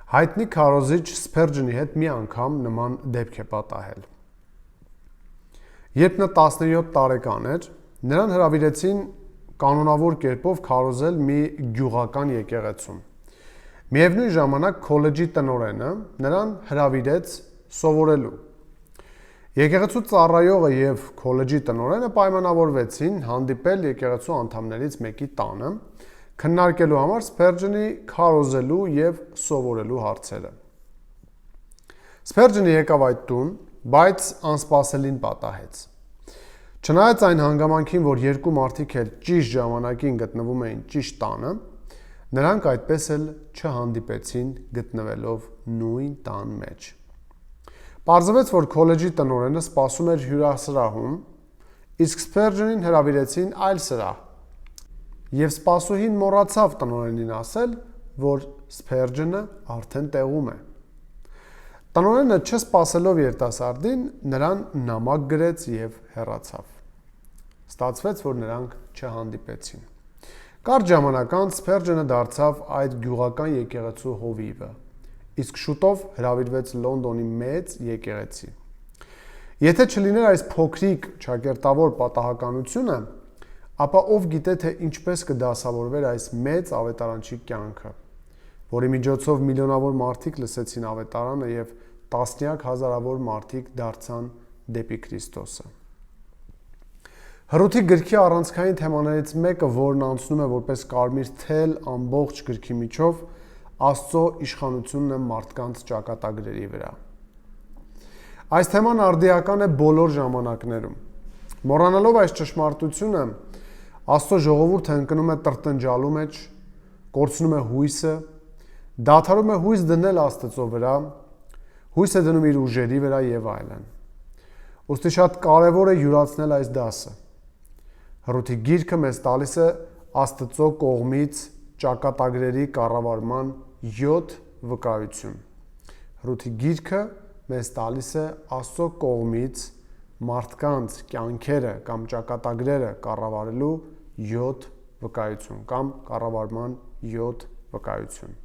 Հայտնի քարոզիչ Սփերջնի հետ մի անգամ նման դեպք է պատահել։ Երբ նա 17 տարեկան էր, նրան հրավիրեցին կանոնավոր կերպով քարոզել մի գյուղական եկեղեցում։ Միևնույն ժամանակ քոլեջի տնօրենը նրան հրավիրեց սովորելու։ Եկեղեցու ծառայողը եւ քոլեջի տնօրենը պայմանավորվեցին հանդիպել եկեղեցու անդամներից մեկի տանը, քննարկելու համար Սփերջնի քարոզելու եւ սովորելու հարցերը։ Սփերջնը եկավ այդ տուն, բայց անսպասելին պատահեց։ Չնայած այն հանգամանքին, որ երկու մարդիկ էլ ճիշտ ժամանակին գտնվում էին ճիշտ տանը, նրանք այդպես էլ չհանդիպեցին գտնվելով նույն տան մեջ։ Պարզվեց, որ քոլեջի տնօրենը սպասում էր հյուրասրահում, իսկ Սփերջնին հրավիրեցին այլ սրահ։ Եվ սպասուհին մոռացավ տնօրենին ասել, որ Սփերջնը արդեն տեղում է։ Տնօրենը չսպասելով երիտասարդին, նրան նամակ գրեց եւ հեռացավ։ Ստացվեց, որ նրանք չհանդիպեցին։ Կարճ ժամանակ անց Սփերջնը դարձավ այդ գյուղական եկեղեցու հովիվը, իսկ շուտով հրավիրվեց Լոնդոնի մեծ եկեղեցի։ Եթե չլիներ այս փոքրիկ ճակերտավոր պատահականությունը, ապա ով գիտե թե ինչպես կդասավորվեր այս մեծ ավետարանչի կյանքը, որի միջոցով միլիոնավոր մարդիկ լսեցին ավետարանը եւ տասնյակ հազարավոր մարդիկ դարձան դեպի Քրիստոսը։ Հռութի գրքի առանցքային թեմաներից մեկը, որն անցնում է որպես կարմիր թել ամբողջ գրքի միջով, Աստծո իշխանությունն է մարդկանց ճակատագրերի վրա։ Այս թեման արդիական է բոլոր ժամանակներում։ Մոռանալով այս ճշմարտությունը, Աստծո ժողովուրդը ընկնում է տրտնջալու մեջ, կորցնում է հույսը, դադարում է հույս դնել Աստծո վրա, հույս է դնում իր ուժերի վրա եւ այլն։ Ուստի շատ կարեւոր է յուրացնել այս դասը։ Հռութի գիրքը մեզ տալիս է Աստծո կողմից ճակատագրերի կառավարման 7 վկայություն։ Հռութի գիրքը մեզ տալիս է Աստծո կողմից մարդկանց կյանքերը կամ ճակատագրերը կառավարելու 7 վկայություն կամ կառավարման 7 վկայություն։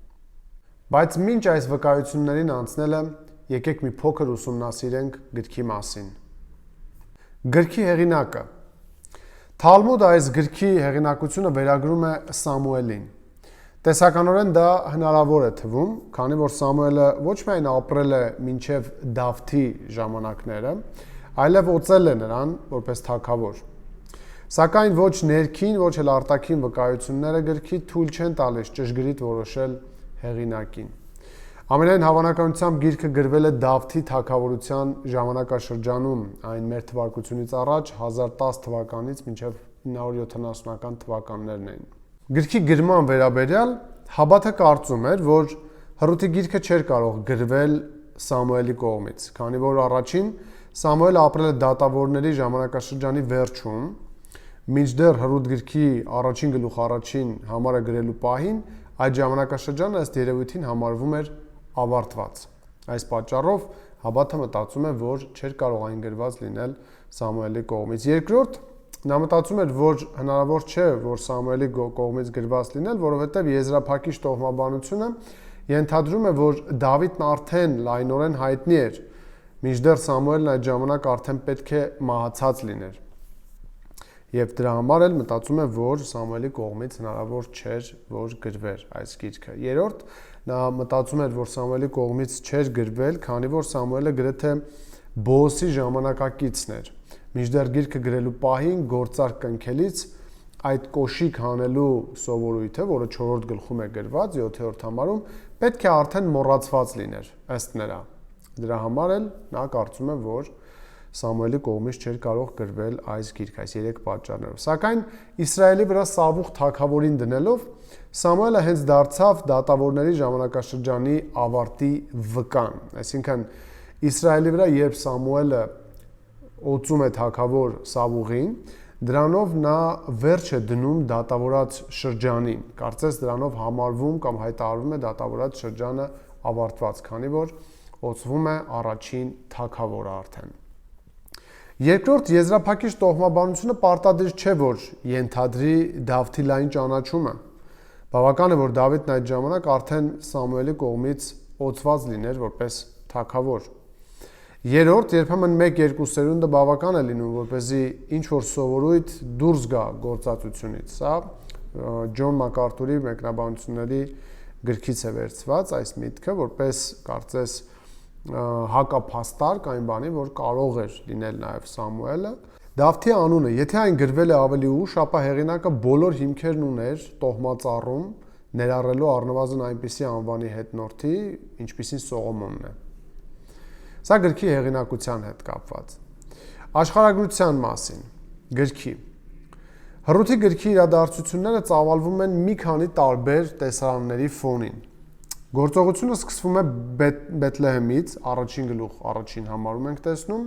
Բայց մինչ այս վկայություններին անցնելը, եկեք մի փոքր ուսումնասիրենք գրքի մասին։ Գրքի հեղինակը։ Թալմուդը այս գրքի հեղինակությունը վերագրում է Սամուելին։ Տեսականորեն դա հնարավոր է թվում, քանի որ Սամուելը ոչ միայն ապրել է մինչև Դավթի ժամանակները, այլև օծել է նրան որպես թագավոր։ Սակայն ոչ ներքին, ոչ էլ արտաքին վկայությունները գրքի թույլ չեն տալիս ճշգրիտ որոշել հեղինակին։ Ամենայն հավանականությամբ գիրքը գրվել է Դավթի թագավորության ժամանակաշրջանում, այն մեր թվարկությունից առաջ 1010 թվականից մինչև 970-ական թվականներն էին։ Գրքի գրման վերաբերյալ Հաբաթը կարծում էր, որ Հռութի գիրքը չէր կարող գրվել Սամուելի կողմից, քանի որ առաջին Սամուելը ապրել է դատավորների ժամանակաշրջանի վերջում, մինչդեռ Հռութ գրքի առաջին գլուխ առաջին համարը գրելու պահին այդ ժամանակաշրջանը ըստ երևույթին համարվում էր ավարտված։ Այս պատճառով Հաբաթը մտածում է, որ չէր կարող այն գրված լինել Սամուելի կողմից։ Երկրորդ, նա մտածում էր, որ հնարավոր չէ, որ Սամուելի կողմից գրված լինել, որովհետև եզրափակիչ տոհմաբանությունը ենթադրում է, որ Դավիթն արդեն լայնորեն հայտնի էր, մինչդեռ Սամուելն այդ ժամանակ արդեն պետք է մահացած լիներ։ Եվ դրա համար էլ մտածում է, որ Սամուելի կողմից հնարավոր չէր, որ գրվեր այս գիրքը։ Երրորդ, նա մտածում էր, որ Սամուելի կողմից չէր գրվել, քանի որ Սամուելը գրեթե Բոոսի ժամանակակիցն էր։ Մինչդեռ գիրքը գրելու պահին գործարք կնքելիս այդ կոշիկ հանելու սովորույթը, որը 4-րդ գլխում է գրված 7-րդ համարում, պետք է արդեն մոռացված լիներ, ըստ նրա։ Դրա համար էլ նա կարծում է, որ Սամուելի կողմից չէր կարող գրվել այս գիրքը, այս 3 պատճառներով։ Սակայն Իսրայելի վրա Սավուխ թագավորին դնելով, Սամուելը հենց դարձավ դատավորների ժամանակաշրջանի ավարտի վկան։ Այսինքն Իսրայելի վրա երբ Սամուելը օծում է թագավոր Սավուղին, դրանով նա վերջ է դնում դատավորած շրջանին։ Կարծես դրանով համարվում կամ հայտարարվում է դատավորած շրջանը ավարտված, քանի որ օծվում է առաջին թագավորը արդեն։ Երկրորդ, եզրափակիչ տոհմաբանությունը պարտադիր չէ, որ ենթադրի Դավթի լայն ճանաչումը։ Բավական է, որ Դավիթն այդ ժամանակ արդեն Սամուելի կողմից օծված լիներ որպես թագավոր։ Երրորդ, երբեմն 1-2 սերունդը բավական է լինում, որպեսզի ինչ որ սովորույթ դուրս գա գործածությունից։ Սա Ջոն Մակարթուրի մեկնաբանությունների գրքից է վերցված այս միտքը, որպես կարծես հակափաստարկ այն բանի, որ կարող էր լինել նաև Սամուելը։ Դավթի անունը, եթե այն գրվել է ավելի ուշ, ապա հեղինակը բոլոր հիմքերն ուներ տոհմածառում, ներառելու առնվազն այնպիսի անվանի հետնորդի, ինչպիսին Սողոմոնն է։ Սա գրքի հեղինակության հետ կապված։ Աշխարհագրության մասին գրքի։ Հռութի գրքի իրադարձությունները ծավալվում են մի քանի տարբեր տեսարանների ֆոնին։ Գործողությունը սկսվում է Բեթլեհեմից, առաջին գլուխ առաջին համարում ենք տեսնում,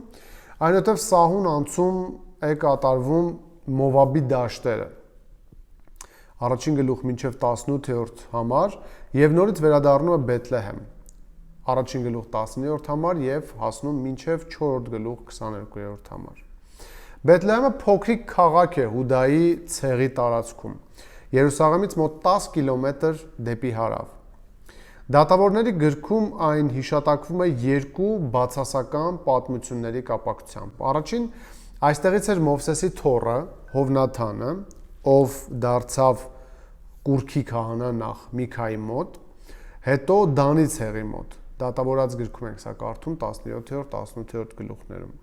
այնուհետև սահուն անցում է կատարվում Մովաբի դաշտերը, առաջին գլուխ մինչև 18-րդ համար, և նորից վերադառնում է Բեթլեհեմ, առաջին գլուխ 19-րդ համար և հասնում մինչև 4-րդ գլուխ 22-րդ համար։ Բեթլեհեմը փոքրիկ քաղաք է Հուդայի ցեղի տարածքում, Երուսաղեմից մոտ 10 կիլոմետր դեպի հարավ։ Դատավորների գրքում այն հիշատակվում է երկու բացասական պատմությունների կապակցությամբ։ Առաջին, այստեղից էր Մովսեսի թոռը Հովնաթանը, ով դարձավ կուռքի քահանա նախ Միքայի մոտ, հետո Դանի ցեղի մոտ։ Դատավորաց գրքում ենք սա կարդում 17-րդ, 18-րդ գլուխներում։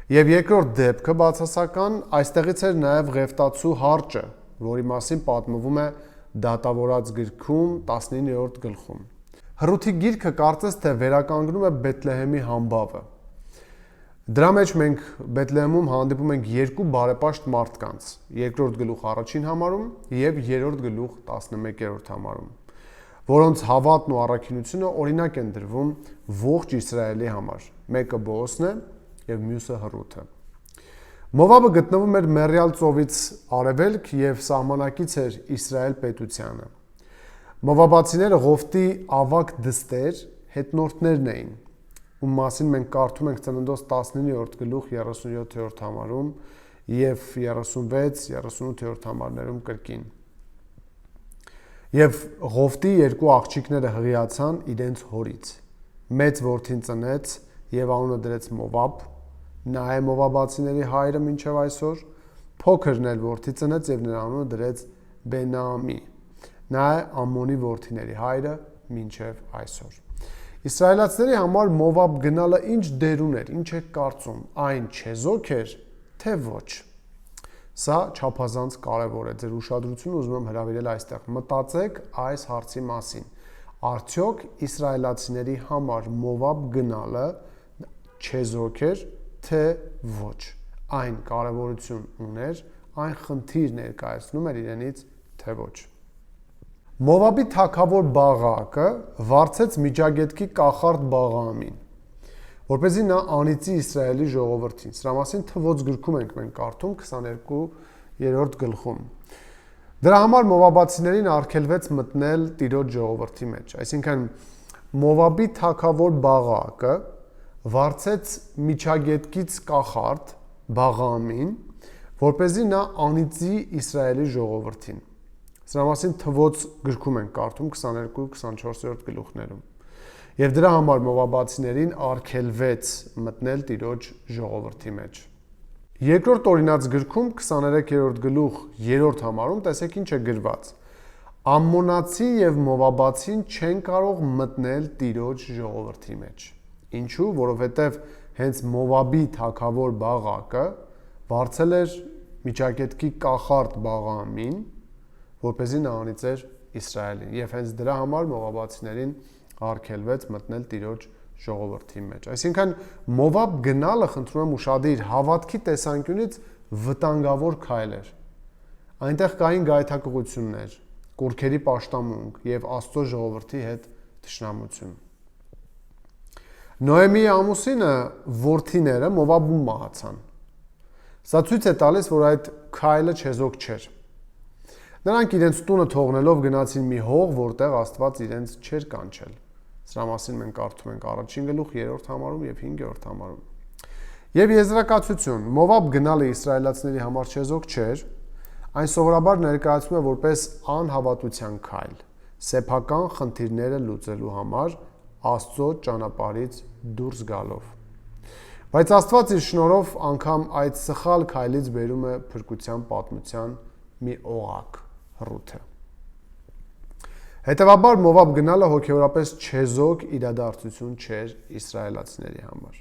Եվ երկրորդ դեպքը բացասական, այստեղից էր նաև Ղևտացու հարճը, որի մասին պատմվում է Դատավորաց գրքում 19-րդ գլխում։ Հռութի գիրքը կարծես թե վերականգնում է Բեթլեհեմի համբավը։ Դրա մեջ մենք Բեթլեհեմում հանդիպում ենք երկու բարեպաշտ մարդկանց, երկրորդ գլուխ առաջին համարում և երրորդ գլուխ 11-րդ համարում, որոնց հավատն ու առաքինությունը օրինակ են դրվում ողջ Իսրայելի համար, մեկը Բոոսն է և մյուսը Հռութը։ Մովաբը գտնվում էր Մեռյալ ծովից արևելք և սահմանակից էր Իսրայել պետությանը։ Մովաբացիները Ղովտի ավագ դստեր հետնորդներն էին, ում մասին մենք կարդում ենք Ծննդոց 19-րդ գլուխ 37-րդ համարում և 36-38-րդ համարներում կրկին։ Եվ Ղովտի երկու աղջիկները հղիացան իրենց հորից։ Մեծ որդին ծնեց և անունը դրեց Մովաբ, նա է Մովաբացիների հայրը մինչև այսօր, փոքրն էլ որդի ծնեց և նրա անունը դրեց Բենամի, նա է Ամմոնի որդիների հայրը մինչև այսօր։ Իսրայելացիների համար Մովաբ գնալը ինչ դեր ուներ, ինչ եք կարծում, այն չեզոք էր, թե ոչ։ Սա չափազանց կարևոր է, ձեր ուշադրությունը ուզում եմ հրավիրել այստեղ։ Մտածեք այս հարցի մասին։ Արդյոք իսրայելացիների համար Մովաբ գնալը չեզոք էր, թե ոչ։ Այն կարևորություն ուներ, այն խնդիր ներկայացնում էր իրենից, թե ոչ։ Մովաբի թագավոր Բաղակը վարձեց Միջագետքի կախարդ Բաղամին, որպեսզի նա անիծի Իսրայելի ժողովրդին։ Սրա մասին Թվոց գրքում ենք մենք կարդում 22-րդ գլխում։ Դրա համար Մովաբացիներին արգելվեց մտնել Տիրոջ ժողովրդի մեջ։ Այսինքն Մովաբի թագավոր Բաղակը վարձեց Միջագետքից կախարդ Բաղամին, որպեսզի նա անիծի Իսրայելի ժողովրդին։ Սրա մասին Թվոց գրքում ենք կարդում 22-24-րդ գլուխներում։ Եվ դրա համար Մովաբացիներին արգելվեց մտնել Տիրոջ ժողովրդի մեջ։ Երկրորդ օրինաց գրքում 23-րդ գլուխ 3-րդ համարում տեսեք ինչ է գրված. Ամմոնացի և Մովաբացին չեն կարող մտնել Տիրոջ ժողովրդի մեջ։ Ինչու՞, որովհետև հենց Մովաբի թագավոր Բաղակը վարձել էր Միջագետքի կախարդ Բաղամին, որպեսզի նա անիծեր Իսրայելին, և հենց դրա համար Մովաբացիներին արգելվեց մտնել Տիրոջ ժողովրդի մեջ։ Այսինքն Մովաբ գնալը, խնդրում եմ ուշադիր, հավատքի տեսանկյունից վտանգավոր քայլ էր։ Այնտեղ կային գայթակղություններ, կուռքերի պաշտամունք և Աստծո ժողովրդի հետ թշնամություն։ Նոեմիի ամուսինը որդիները Մովաբում մահացան։ Սա ցույց է տալիս, որ այդ քայլը չեզոք չէր։ Նրանք իրենց տունը թողնելով գնացին մի հող, որտեղ Աստված իրենց չէր կանչել։ Սրա մասին մենք կարդում ենք առաջին գլուխ 3-րդ համարում և 5-րդ համարում։ Եվ եզրակացություն, Մովաբ գնալը իսրայելացիների համար չեզոք չէր, այն սովորաբար ներկայացվում է որպես անհավատության քայլ, սեփական խնդիրները լուծելու համար Աստծո ճանապարհից դուրս գալով։ Բայց Աստված իր շնորհով անգամ այդ սխալ քայլից բերում է փրկության պատմության մի օղակ Ռութը։ Հետևաբար Մովաբ գնալը հոգեորապես չեզոք իրադարձություն չէր իսրայելացիների համար։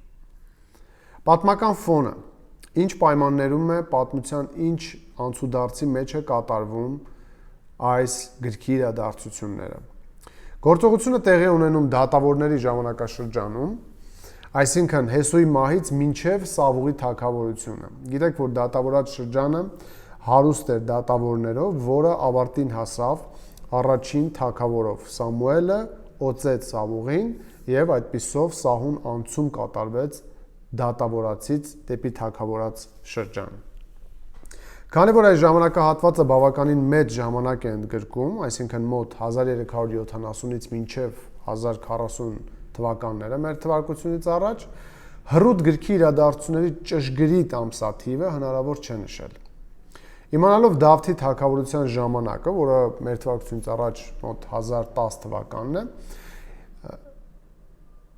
Պատմական ֆոնը, ինչ պայմաններում է պատմության ինչ անցուդարձի մեջ է կատարվում այս գրքի իրադարձությունները։ Գործողությունը տեղի ունենում դատավորների ժամանակաշրջանում, այսինքն Հեսուի մահից մինչև Սավուղի թագավորությունը։ Գիտեք, որ դատավորած շրջանը հարուստ էր դատավորներով, որը ավարտին հասավ առաջին թագավորով Սամուելը օծեց Սավուղին եւ այդպիսով սահուն անցում կատարվեց դատավորացից դեպի թագավորած շրջան։ Քանի որ այս ժամանակահատվածը բավականին մեծ ժամանակ է ընդգրկում, այսինքն մոտ 1370-ից մինչև 1040 թվականները մեր թվարկությունից առաջ, Հռութ գրքի իրադարձությունների ճշգրիտ ամսաթիվը հնարավոր չէ նշել։ Իմանալով Դավթի թագավորության ժամանակը, որը մեր թվարկությունից առաջ մոտ 1010 թվականն է,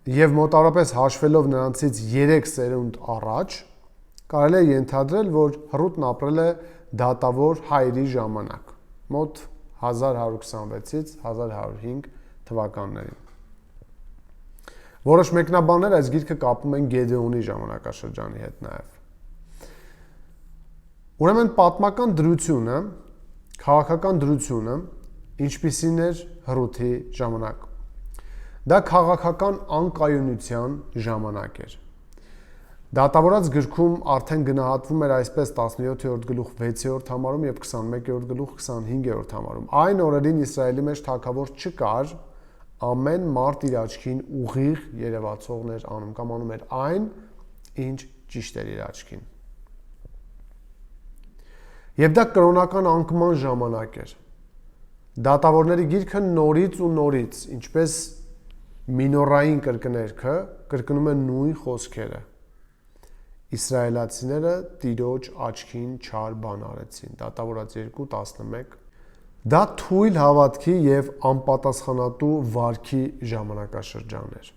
եւ մոտավորապես հաշվելով նրանցից 3 սերունդ առաջ, կարելի է ենթադրել, որ Հռութն ապրել է դատավոր հայերի ժամանակ, մոտ 1126-ից 1105 թվականներին։ Որոշ մեկնաբաններ այս գիրքը կապում են Գեդեոնի ժամանակաշրջանի հետ նաև։ Ուրեմն պատմական դրությունը, քաղաքական դրությունը ինչպիսին էր Հռութի ժամանակ։ Դա քաղաքական անկայունության ժամանակ էր։ Դատավորած գրքում արդեն գնահատվում էր այսպես 17-րդ գլուխ 6-րդ համարում եւ 21-րդ գլուխ 25-րդ համարում։ Այն օրերին Իսրայելի մեջ թագավոր չկար, ամեն մարդ իր աչքին ուղիղ երևացողն էր անում կամ անում էր այն, ինչ ճիշտ էր իր աչքին։ Եվ դա կրոնական անկման ժամանակ էր։ Դատավորների գիրքը նորից ու նորից, ինչպես մինորային կրկներքը, կրկնում են նույն խոսքերը։ Իսրայելացիները Տիրոջ աչքին չար բան արեցին։ Դատավորաց 2:11։ Դա թույլ հավատքի եւ անպատասխանատու վարքի ժամանակաշրջան էր։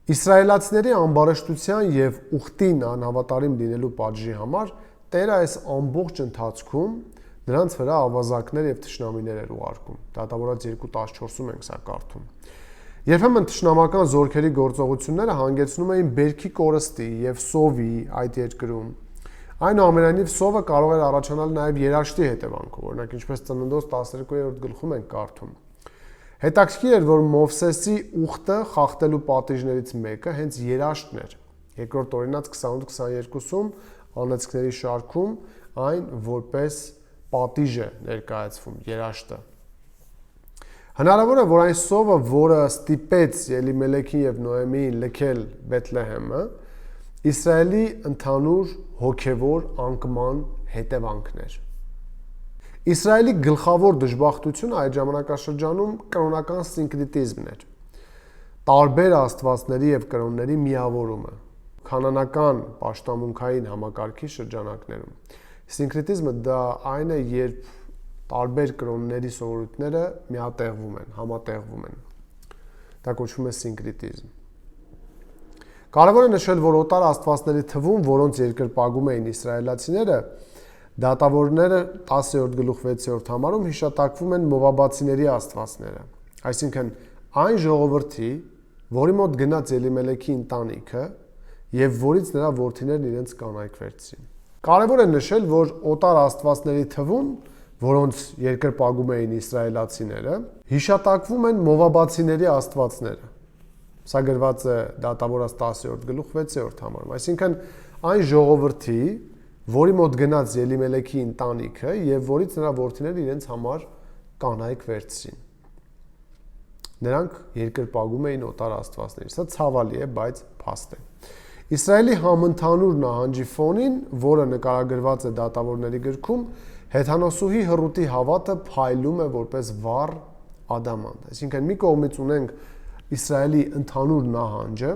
Իսրայելացիների ամբարշտության եւ ուխտին անհավատարիմ լինելու պատժի համար Տերը այս ամբողջ ընթացքում նրանց վրա ավազակներ եւ թշնամիներ էր ուղարկում։ Դատավորաց 2:14-ում ենք սա կարդում։ Երբեմն թշնամական զորքերի գործողությունները հանգեցնում էին բերքի կորստի եւ սովի այդ երկրում։ Այնուամենայնիվ սովը կարող էր առաջանալ նաեւ երաշտի հետևանքով, օրինակ ինչպես Ծննդոց 12-րդ գլխում ենք կարդում։ Հետաքրքիր էր, որ Մովսեսի ուխտը խախտելու պատիժներից մեկը հենց երաշտն էր։ Երկրորդ Օրինաց 28-22-ում անեծքների շարքում այն որպես պատիժ է ներկայացվում, երաշտը։ Հնարավոր է, որ այն սովը, որը ստիպեց Ելիմելեքին եւ Նոեմիին լքել Բեթլեհեմը, Իսրայելի ընդհանուր հոգևոր անկման հետևանքն էր։ Իսրայելի գլխավոր դժբախտությունը այդ ժամանակաշրջանում կրոնական սինկրետիզմն էր։ Տարբեր աստվածների եւ կրոնների միավորումը, քանանական պաշտամունքային համակարգի շրջանակներում։ Սինկրետիզմը դա այն է, երբ տարբեր կրոնների սովորույթները միատեղվում են, համատեղվում են։ Դա կոչվում է սինկրետիզմ։ Կարևոր է նշել, որ օտար աստվածների թվում, որոնց երկրպագում էին իսրայելացիները, դատավորները 10-րդ գլուխ 6-րդ համարում հիշատակվում են մովաբացիների աստվածները, այսինքն այն ժողովրդի, որի մոտ գնաց Ելիմելեքի ընտանիքը եւ որից նրա որդիներն իրենց կանայք վերցրին։ Կարևոր է նշել, որ օտար աստվածների թվում, որոնց երկրպագում էին իսրայելացիները, հիշատակվում են մովաբացիների աստվածները։ Սա գրված է դատավորաց 10-րդ գլուխ 6-րդ համարում, այսինքն այն ժողովրդի, որի մոտ գնաց Ելիմելեքի ընտանիքը եւ որից նրա որդիները իրենց համար կանայք վերցրին։ Նրանք երկրպագում էին օտար աստվածների։ Սա ցավալի է, բայց փաստ է։ Իսրայելի համընդհանուր նահանջի ֆոնին, որը նկարագրված է դատավորների գրքում, հեթանոսուհի Հռութի հավատը փայլում է որպես վառ ադամանտ։ Այսինքն մի կողմից ունենք Իսրայելի ընդհանուր նահանջը,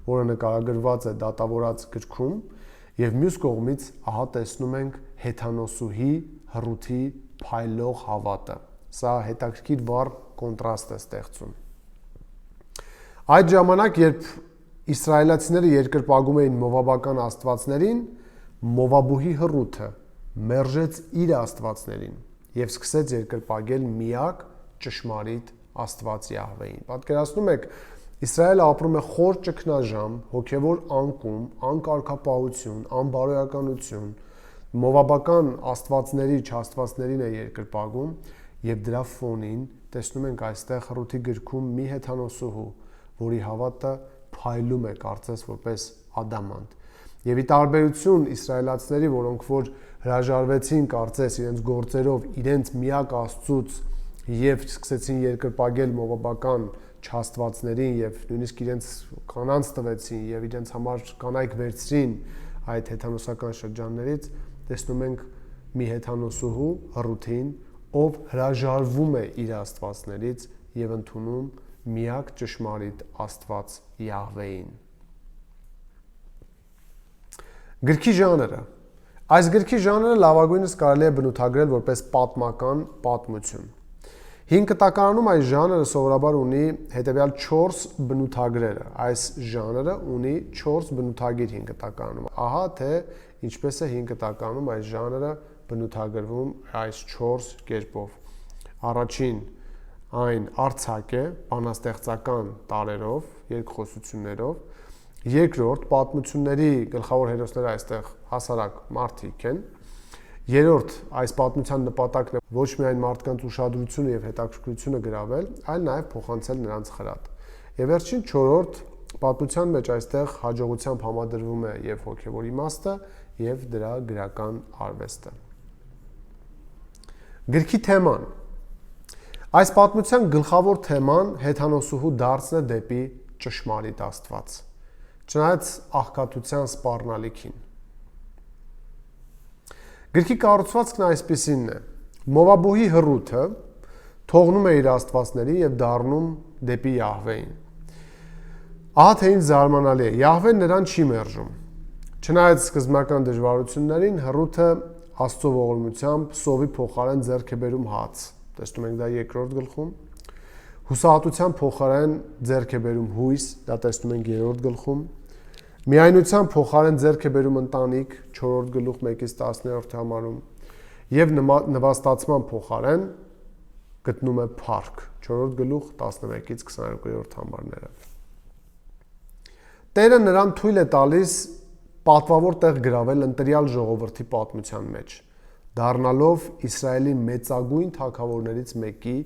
որը նկարագրված է դատավորաց գրքում, եւ մյուս կողմից ահա տեսնում ենք հեթանոսուհի Հռութի փայլող հավատը։ Սա հետաքրքիր վառ կոնտրաստ է ստեղծում։ Այդ ժամանակ, երբ իսրայելացիները երկրպագում էին մովաբական աստվածներին, Մովաբուհի հռութը մերժեց իր աստվածներին եւ սկսեց երկրպագել միակ ճշմարիտ Աստված Յահվեին։ Պատկերացնում եք, Իսրայելը ապրում է խոր ճգնաժամ, հոգևոր անկում, անկարգապահություն, անբարոյականություն, մովաբական աստվածների, չաստվածներին է երկրպագում եւ դրա ֆոնին տեսնում ենք այստեղ Հռութի գրքում մի հեթանոսուհու, որի հավատը փայլում է կարծես որպես ադամանտ։ Եվ ի տարբերություն իսրայելացիների, որոնք որ հրաժարվեցին կարծես իրենց գործերով իրենց միակ Աստծուց եւ սկսեցին երկրպագել մովաբական չաստվածներին եւ նույնիսկ իրենց կանանց տվեցին եւ իրենց համար կանայք վերցրին այդ հեթանոսական շրջաններից, տեսնում ենք մի հեթանոսուհու Հռութին, ով հրաժարվում է իր աստվածներից եւ ընդունում միակ ճշմարիտ Աստված Յահվեին։ Գրքի ժանրը։ Այս գրքի ժանրը լավագույնս կարելի է բնութագրել որպես պատմական պատմություն։ Հին կտակարանում այս ժանրը սովորաբար ունի հետևյալ 4 բնութագրերը։ Այս ժանրը ունի 4 բնութագիր հին կտակարանում։ Ահա թե ինչպես է հին կտակարանում այս ժանրը բնութագրվում այս 4 կերպով։ Առաջին այն արձակ է, բանաստեղծական տարերով, երկխոսություններով։ Երկրորդ պատմությունների գլխավոր հերոսները այստեղ հասարակ մարդիկ են։ Երրորդ այս պատմության նպատակն է ոչ միայն մարդկանց ուշադրությունը եւ հետաքրքրությունը գրավել, այլ նաեւ փոխանցել նրանց խրատ։ Եվ վերջին չորրորդ պատմության մեջ այստեղ հաջողությամբ համադրվում է եւ հոգեվոր իմաստը եւ դրա գրական արվեստը։ Գրքի թեման։ Այս պատմության գլխավոր թեման հեթանոսուհու դարձն է դեպի ճշմարիտ Աստված։ Չնայած աղքատության սպառնալիքին։ Գրքի կառուցվածքն այսպիսինն է. Մովաբուհի հռութը թողնում է իր աստվածների եւ դառնում դեպի Յահվեին։ Ահա թե ինչ զարմանալի է, Յահվեն նրան չի մերժում։ Չնայած սկզբնական դժվարություններին, հռութը Աստծո ողորմությամբ սովի փոխարեն ձեռք է բերում հաց։ Տեսնում ենք դա երկրորդ գլխում։ Հուսահատության փոխարեն ձեռք է բերում հույս, դա տեսնում ենք երրորդ գլխում։ Միայնության փոխարեն ձեռք է բերում ընտանիք, 4-րդ գլուխ 1-ից 10-րդ համարում, եւ նվաստացման փոխարեն գտնում է փառք, 4-րդ գլուխ 11-ից 22-րդ համարները։ Տերը նրան թույլ է տալիս պատվավոր տեղ գրավել ընտրյալ ժողովրդի պատմության մեջ, դառնալով Իսրայելի մեծագույն թագավորներից մեկի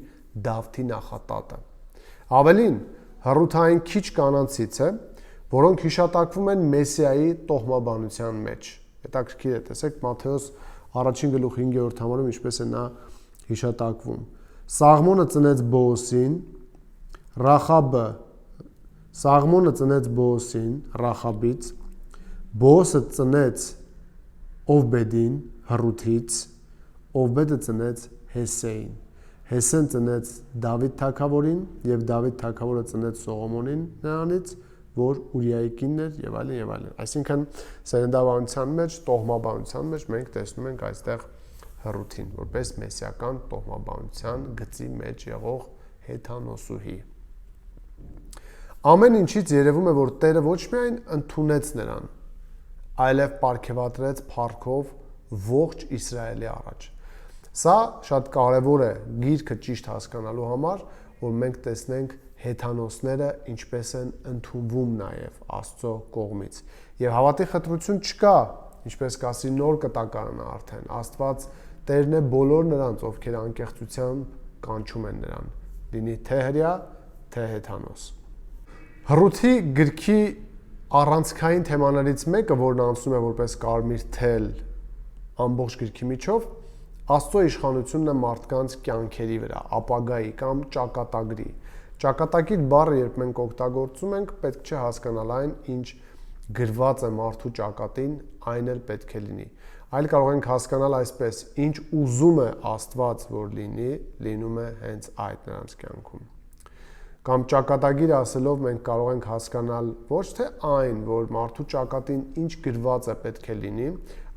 Դավթի նախատատը։ Ավելին, հռութային քիչ կանանցից է, որոնք հիշատակվում են Մեսիայի տոհմաբանության մեջ։ Հետաքրքիր է, տեսեք Մատթեոս 1-գլուխ 5-րդ համարում ինչպես է նա հիշատակվում։ Սաղմոնը ծնեց Բոոսին, Սաղմոնը ծնեց Բոոսին Ռախաբից, Բոոսը ծնեց Օվբեդին Հռութից, Օվբեդը ծնեց Հեսեին, Հեսեն ծնեց Դավիթ թագավորին եւ Դավիթ թագավորը ծնեց Սողոմոնին նրանից, որ Ուրիայի կինն էր եւ այլն եւ այլն։ Այսինքն սերնդավանության մեջ, տոհմաբանության մեջ մենք տեսնում ենք այստեղ Հռութին, որպես մեսիական տոհմաբանության գծի մեջ եղող հեթանոսուհի։ Ամեն ինչից երևում է, որ Տերը ոչ միայն ընդունեց նրան, այլև պարգևատրեց փառքով ողջ Իսրայելի առաջ։ Սա շատ կարևոր է գիրքը ճիշտ հասկանալու համար, որ մենք տեսնենք հեթանոսները ինչպես են ընդունվում նաև Աստծո կողմից։ Եվ հավատի խտրություն չկա, ինչպես կասի նոր կտակարանը արդեն։ Աստված Տերն է բոլոր նրանց, ովքեր անկեղծությամբ կանչում են նրան, լինի թե հրյա, թե հեթանոս։ Հռութի գրքի առանցքային թեմաներից մեկը, որն անցնում է որպես կարմիր թել ամբողջ գրքի միջով, Աստծո իշխանությունն է մարդկանց կյանքերի վրա, ապագայի կամ ճակատագրի։ Ճակատագիր բառը, երբ մենք օգտագործում ենք, պետք չէ հասկանալ այն, ինչ գրված է մարդու ճակատին, այն էլ պետք է լինի։ Այլ կարող ենք հասկանալ այսպես, ինչ ուզում է Աստված, որ լինի, լինում է հենց այդ նրանց կյանքում։ Կամ ճակատագիր ասելով մենք կարող ենք հասկանալ ոչ թե այն, որ մարդու ճակատին ինչ գրված է պետք է լինի,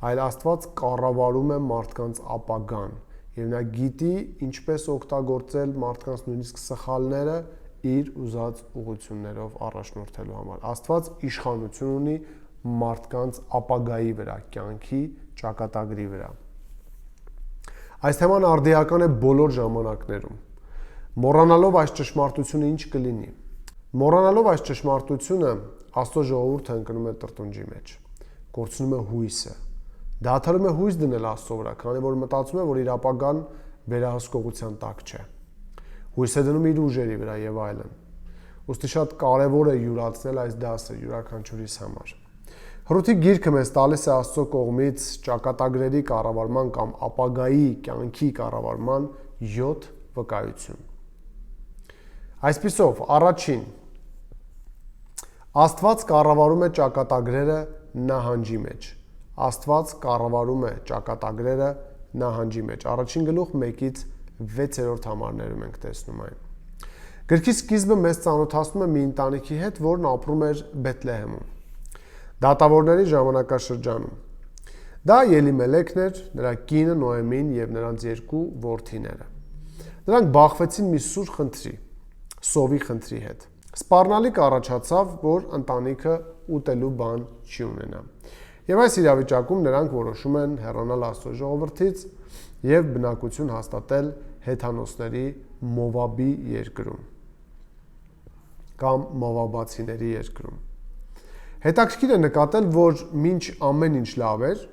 այլ Աստված կառավարում է մարդկանց ապագան եւ նա գիտի ինչպես օգտագործել մարդկանց նույնիսկ սխալները իր ուզած ուղղություններով առաջնորդելու համար։ Աստված իշխանություն ունի մարդկանց ապագայի վրա, կյանքի ճակատագրի վրա։ Այս թեման արդիական է բոլոր ժամանակներում։ Մոռանալով այս ճշմարտությունը ինչ կլինի։ Մոռանալով այս ճշմարտությունը Աստծո ժողովուրդը ընկնում է տրտունջի մեջ, կորցնում է հույսը, դադարում է հույս դնել Աստծո վրա, քանի որ մտածում է, որ իր ապագան վերահսկողության տակ չէ։ Հույս է դնում իր ուժերի վրա եւ այլն։ Ուստի շատ կարեւոր է յուրացնել այս դասը յուրաքանչյուրիս համար։ Հռութի գիրքը մեզ տալիս է Աստծո կողմից ճակատագրերի կառավարման կամ ապագայի կյանքի կառավարման 7 վկայություն։ Այսպիսով, առաջին, Աստված կառավարում է ճակատագրերը նահանջի մեջ։ Աստված կառավարում է ճակատագրերը նահանջի մեջ։ Առաջին գլուխ 1-ից 6-րդ համարներում ենք տեսնում այն։ Գրքի սկիզբը մեզ ծանոթացնում է մի ընտանիքի հետ, որն ապրում էր Բեթլեհեմում, դատավորների ժամանակաշրջանում։ Դա Ելիմելեքն էր, նրա կինը Նոեմին եւ նրանց 2 որդիները։ Նրանք բախվեցին մի սուր խնդրի, սովի խնդրի հետ։ Սպառնալիք առաջացավ, որ ընտանիքը ուտելու բան չի ունենա։ Եվ այս իրավիճակում նրանք որոշում են հեռանալ Աստծո ժողովրդից եւ բնակություն հաստատել հեթանոսների Մովաբի երկրում կամ Մովաբացիների երկրում։ Հետաքրքիր է նկատել, որ մինչ ամեն ինչ լավ էր,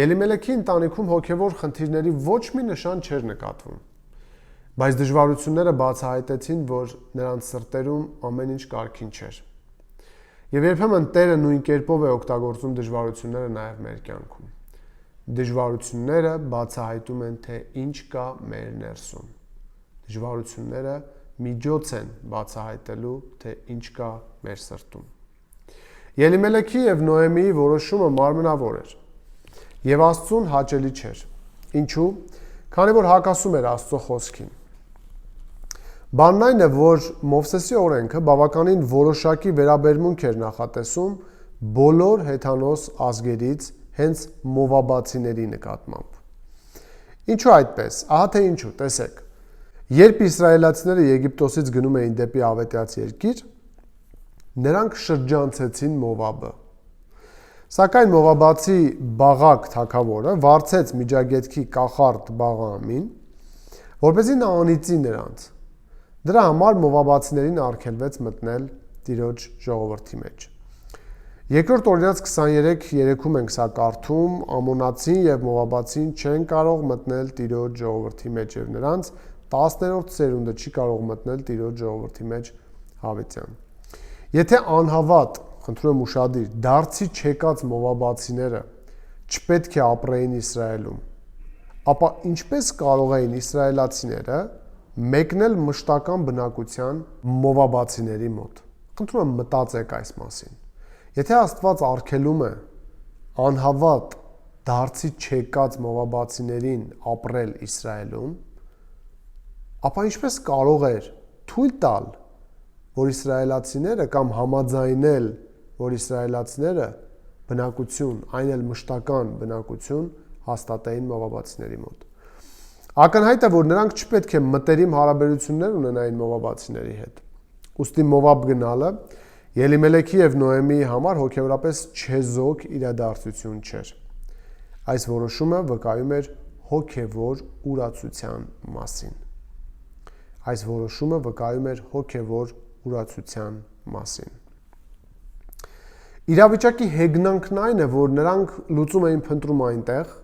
Ելիմելեքի ընտանիքում հոգևոր խնդիրների ոչ մի նշան չէր նկատվում։ Բայց դժվարությունները բացահայտեցին, որ նրանց սրտերում ամեն ինչ կարգին չէր։ Եվ երբեմն Տերը նույն կերպով է օգտագործում դժվարությունները նաև մեր կյանքում։ Դժվարությունները բացահայտում են, թե ինչ կա մեր ներսում։ Դժվարությունները միջոց են բացահայտելու, թե ինչ կա մեր սրտում։ Ելիմելեքի եւ Նոեմիի որոշումը մարմնավոր էր եւ Աստծուն հաճելի չէր։ Ինչու՞։ Քանի որ հակասում էր Աստծո խոսքին։ Բանն այն է, որ Մովսեսի օրենքը բավականին որոշակի վերաբերմունք էր նախատեսում բոլոր հեթանոս ազգերից հենց Մովաբացիների նկատմամբ։ Ինչու այդպես։ Ահա թե ինչու, տեսեք։ Երբ իսրայելացիները Եգիպտոսից գնում էին դեպի Ավետյաց երկիր, նրանք շրջանցեցին Մովաբը։ Սակայն Մովաբացի Բաղակ թագավորը վարձեց Միջագետքի կախարդ Բաղամին, որպեսզի նա անիծի նրանց։ Դրա համար Մովաբացիներին արգելվեց մտնել Տիրոջ ժողովրդի մեջ։ Երկրորդ Օրինաց 23:3-ում ենք սա կարդում. Ամոնացին եւ Մովաբացին չեն կարող մտնել Տիրոջ ժողովրդի մեջ եւ նրանց 10-րդ սերունդը չի կարող մտնել Տիրոջ ժողովրդի մեջ հավիտյան։ Եթե անհավատ, խնդրում եմ ուշադիր, դարձի չեկած Մովաբացիները չպետք է ապրեին Իսրայելում, ապա ինչպես կարող էին իսրայելացիները մեկնել մշտական բնակության Մովաբացիների մոտ։ Խնդրում եմ մտածեք այս մասին։ Եթե Աստված արգելում է անհավատ դարձի չեկած Մովաբացիներին ապրել Իսրայելում, ապա ինչպես կարող էր թույլ տալ, որ իսրայելացիները կամ համաձայնել, որ իսրայելացիները բնակություն, այն էլ մշտական բնակություն հաստատեին Մովաբացիների մոտ։ Ակնհայտ է, որ նրանք չպետք է մտերիմ հարաբերություններ ունենային Մովաբացիների հետ։ Ուստի Մովաբ գնալը Ելիմելեքի եւ Նոեմիի համար հոգեորապես չեզոք իրադարձություն չէր։ Այս որոշումը վկայում էր հոգևոր ուրացության մասին։ Այս որոշումը վկայում էր հոգևոր ուրացության մասին։ Իրավիճակի հեգնանքն այն է, որ նրանք լուծում էին փնտրում այնտեղ,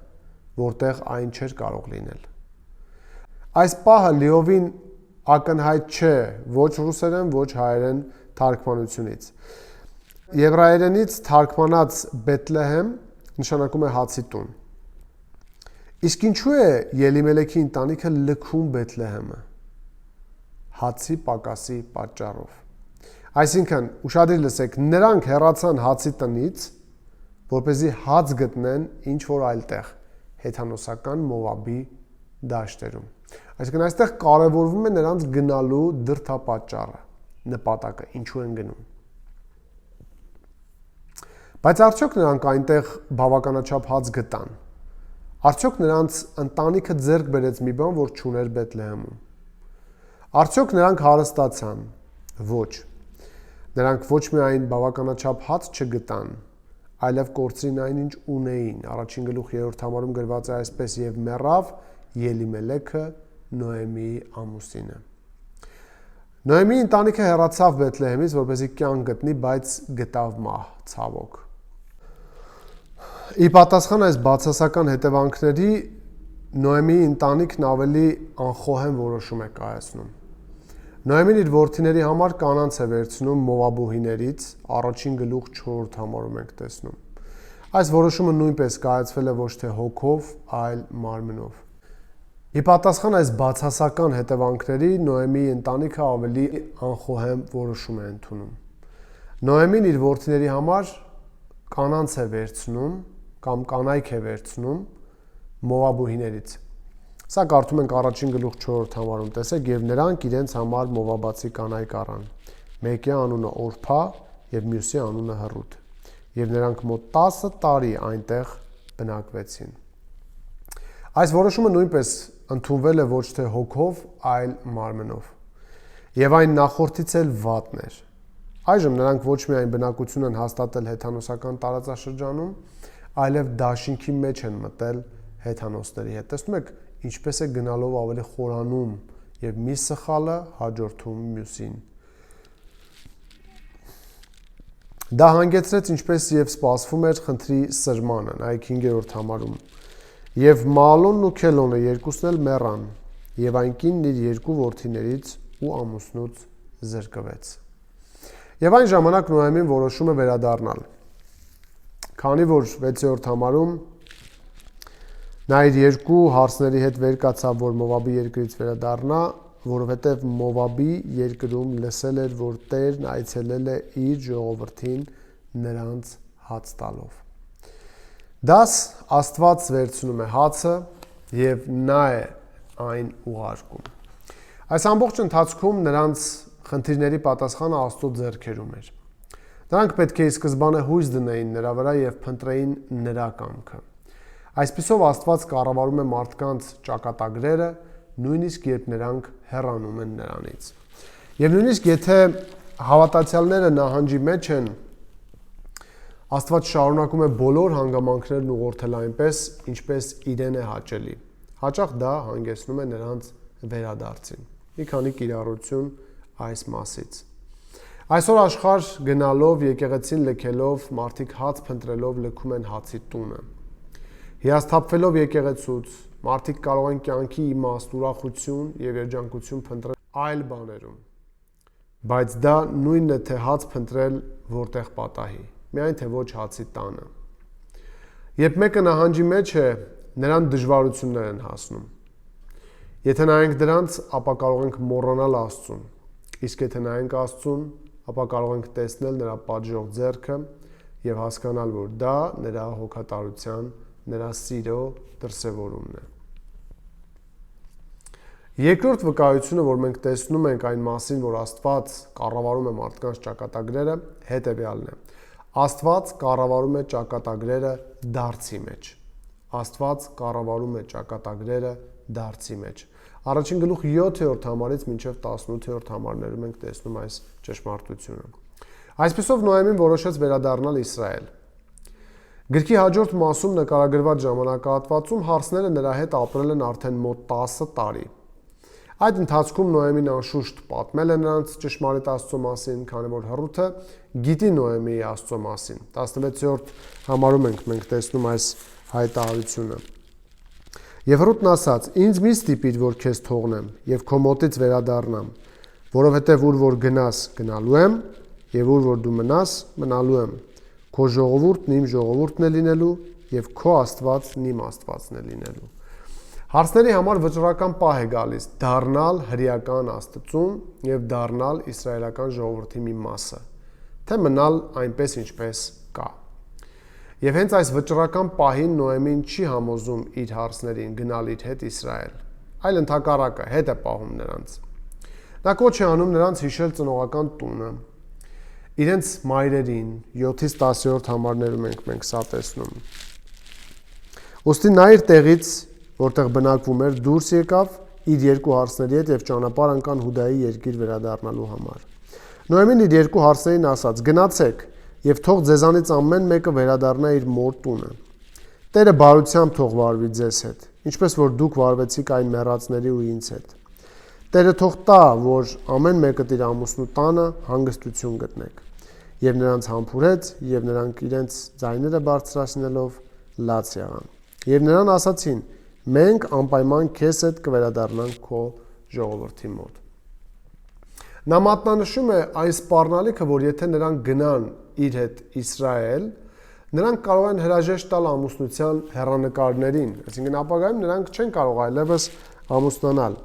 որտեղ այն չէր կարող լինել։ Այս պահը լիովին ակնհայտ չէ ոչ ռուսերեն, ոչ հայերեն թարգմանությունից։ Եբրայերենից թարգմանած Բեթլեհեմ նշանակում է հացի տուն։ Իսկ ինչու է Ելիմելեքի ընտանիքը լքում Բեթլեհեմը։ Հացի պակասի պատճառով։ Այսինքն, ուշադիր լսեք, նրանք հեռացան հացի տնից, որպեսզի հաց գտնեն ինչ որ այլտեղ, հեթանոսական Մովաբի դաշտերում։ Այսինքն, այստեղ կարևորվում է նրանց գնալու դրդապատճառը, նպատակը, ինչու են գնում։ Բայց արդյոք նրանք այնտեղ բավականաչափ հաց գտան։ Արդյոք նրանց ընտանիքը ձեռք բերեց մի բան, որ չուներ Բեթլեհեմում։ Արդյոք նրանք հարստացան։ Ոչ։ Նրանք ոչ միայն բավականաչափ հաց չգտան, այլև կորցրին այնինչ ունեին։ Առաջին գլուխ 3-րդ համարում գրված է այսպես. եւ մեռավ Ելիմելեքը, Նոեմիի ամուսինը։ Նոեմիի ընտանիքը հեռացավ Բեթլեհեմից, որպեսզի կյանք գտնի, բայց գտավ մահ, ցավոք։ Ի պատասխան այս բացասական հետևանքների, Նոեմիի ընտանիքն ավելի անխոհեմ որոշում է կայացնում։ Նոեմին իր որդիների համար կանանց է վերցնում Մովաբուհիներից, առաջին գլուխ 4-րդ համարում ենք տեսնում։ Այս որոշումը նույնպես կայացվել է ոչ թե հոգով, այլ մարմնով։ Ի պատասխան այս բացասական հետևանքների, Նոեմիի ընտանիքը ավելի անխոհեմ որոշում է ընդունում։ Նոեմին իր որդիների համար կանանց է վերցնում կամ կանայք է վերցնում Մովաբուհիներից։ Սա կարդում ենք առաջին գլուխ 4-րդ համարում, տեսեք, եւ նրանք իրենց համար մովաբացի կանայք առան։ Մեկի անունը Օրփա եւ մյուսի անունը Հռութ։ Եվ նրանք մոտ 10 տարի այնտեղ բնակվեցին։ Այս որոշումը նույնպես ընդունվել է ոչ թե հոգով, այլ մարմնով։ Եվ այն նախորդից էլ վատն էր։ Այժմ նրանք ոչ միայն բնակություն են հաստատել հեթանոսական տարածաշրջանում, այլև դաշինքի մեջ են մտել հեթանոսների հետ։ Տեսնում եք, ինչպես է գնալով ավելի խորանում եւ մի սխալը հաջորդում մյուսին։ Դա հանգեցրեց, ինչպես եւ սպասվում էր, խնդրի սրմանը, նայեք 5-րդ համարում։ Եվ Մալոնն ու Քելոնը երկուսն էլ մեռան, եւ այն կինն իր երկու որդիներից ու ամուսնուց զրկվեց։ Եվ այն ժամանակ Նոեմին որոշում է վերադառնալ։ Քանի որ 6-րդ համարում նա իր երկու հարսների հետ վեր կացավ, որ Մովաբի երկրից վերադառնա, որովհետև Մովաբի երկրում լսել էր, որ Տերն այցելել է իր ժողովրդին նրանց հաց տալով։ Դաս Աստված վերցնում է հացը եւ նա է այն ուղարկում։ Այս ամբողջ ընթացքում նրանց խնդիրների պատասխանը Աստծո ձեռքերում էր։ Նրանք պետք է ի սկզբանե հույս դնեին նրա վրա եւ փնտրեին նրա կամքը։ Այսպիսով Աստված կառավարում է մարդկանց ճակատագրերը, նույնիսկ երբ նրանք հեռանում են նրանից։ Եվ նույնիսկ եթե հավատացյալները նահանջի մեջ են, Աստված շարունակում է բոլոր հանգամանքներն ուղղորդել այնպես, ինչպես իրեն է հաճելի։ Հաճախ դա հանգեցնում է նրանց վերադարձին։ Մի քանի կիրառություն այս մասից։ Այսօր աշխարհ գնալով, եկեղեցին լքելով, մարդիկ հաց փնտրելով լքում են հացի տունը։ Հիասթափվելով եկեղեցուց, մարդիկ կարող են կյանքի իմաստ, ուրախություն եւ երջանկություն փնտրել այլ բաներում։ Բայց դա նույնն է թե հաց փնտրել որտեղ պատահի, միայն թե ոչ հացի տանը։ Երբ մեկը նահանջի մեջ է, նրան դժվարություններ են հասնում։ Եթե նայենք դրանց, ապա կարող ենք մոռանալ Աստծուն, իսկ եթե նայենք Աստծուն, ապա կարող ենք տեսնել նրա պատժող ձեռքը եւ հասկանալ, որ դա նրա հոգատարության, նրա սիրո դրսևորումն է։ Երկրորդ վկայությունը, որ մենք տեսնում ենք այն մասին, որ Աստված կառավարում է մարդկանց ճակատագրերը, հետևյալն է։ Աստված կառավարում է ճակատագրերը դարձի մեջ։ Աստված կառավարում է ճակատագրերը դարձի մեջ։ Առաջին գլուխ 7-րդ համարից մինչև 18-րդ համարներում ենք տեսնում այս ճշմարտությունը։ Այսպիսով Նոեմին որոշեց վերադառնալ Իսրայել։ Գրքի հաջորդ մասում նկարագրված ժամանակահատվածում հարսները նրա հետ ապրել են արդեն մոտ 10 տարի։ Այդ ընթացքում Նոեմին անշուշտ պատմել է նրանց ճշմարիտ Աստծո մասին, քանի որ Հռութը գիտի Նոեմիի Աստծո մասին։ 16-րդ համարում ենք մենք տեսնում այս հայտարարությունը։ Եվ Հռութն ասաց. «Ինձ մի ստիպիր, որ քեզ թողնեմ եւ քո մոտից վերադառնամ, որովհետեւ ուր որ գնաս, գնալու եմ, եւ ուր որ դու մնաս, մնալու եմ։ Քո ժողովուրդն իմ ժողովուրդն է լինելու եւ քո Աստվածն իմ Աստվածն է լինելու»։ Հարցների համար վճռական պահ է գալիս դառնալ հրեական Աստծուն եւ դառնալ իսրայելական ժողովրդի մի մասը, թե մնալ այնպես ինչպես կա։ Եվ հենց այս վճռական պահին Նոեմին չի համոզում իր հարցներին գնալ իր հետ Իսրայել, այլ ընդհակառակը հետ է պահում նրանց։ Նա կոչ է անում նրանց հիշել ծնողական տունը, իրենց մայրերին, 7-ից 10-րդ համարներում ենք մենք սա տեսնում։ Ոստի նա իր տեղից, որտեղ բնակվում էր, դուրս եկավ իր երկու հարսների հետ եւ ճանապարհ անցան Հուդայի երկիր վերադառնալու համար։ Նոեմին իր երկու հարսերին ասաց. «Գնացեք եւ թող ձեզանից ամեն մեկը վերադառնա իր մոր տունը։ Տերը բարությամբ թող վարվի ձեզ հետ, ինչպես որ դուք վարվեցիք այն մեռածների ու ինձ հետ։ Տերը թող տա, որ ամեն մեկը իր ամուսնու տանը հանգստություն գտնեք»։ Եվ նրանց համբուրեց, եւ նրանք իրենց ձայները բարձրացնելով լաց եղան։ Եվ նրան ասացին. «Մենք անպայման քեզ հետ կվերադառնանք քո ժողովրդի մոտ»։ Նա մատնանշում է այն սպառնալիքը, որ եթե նրանք գնան իր հետ Իսրայել, նրանք կարող են հրաժեշտ տալ ամուսնության հեռանկարներին, այսինքն ապագայում նրանք չեն կարող այլևս ամուսնանալ։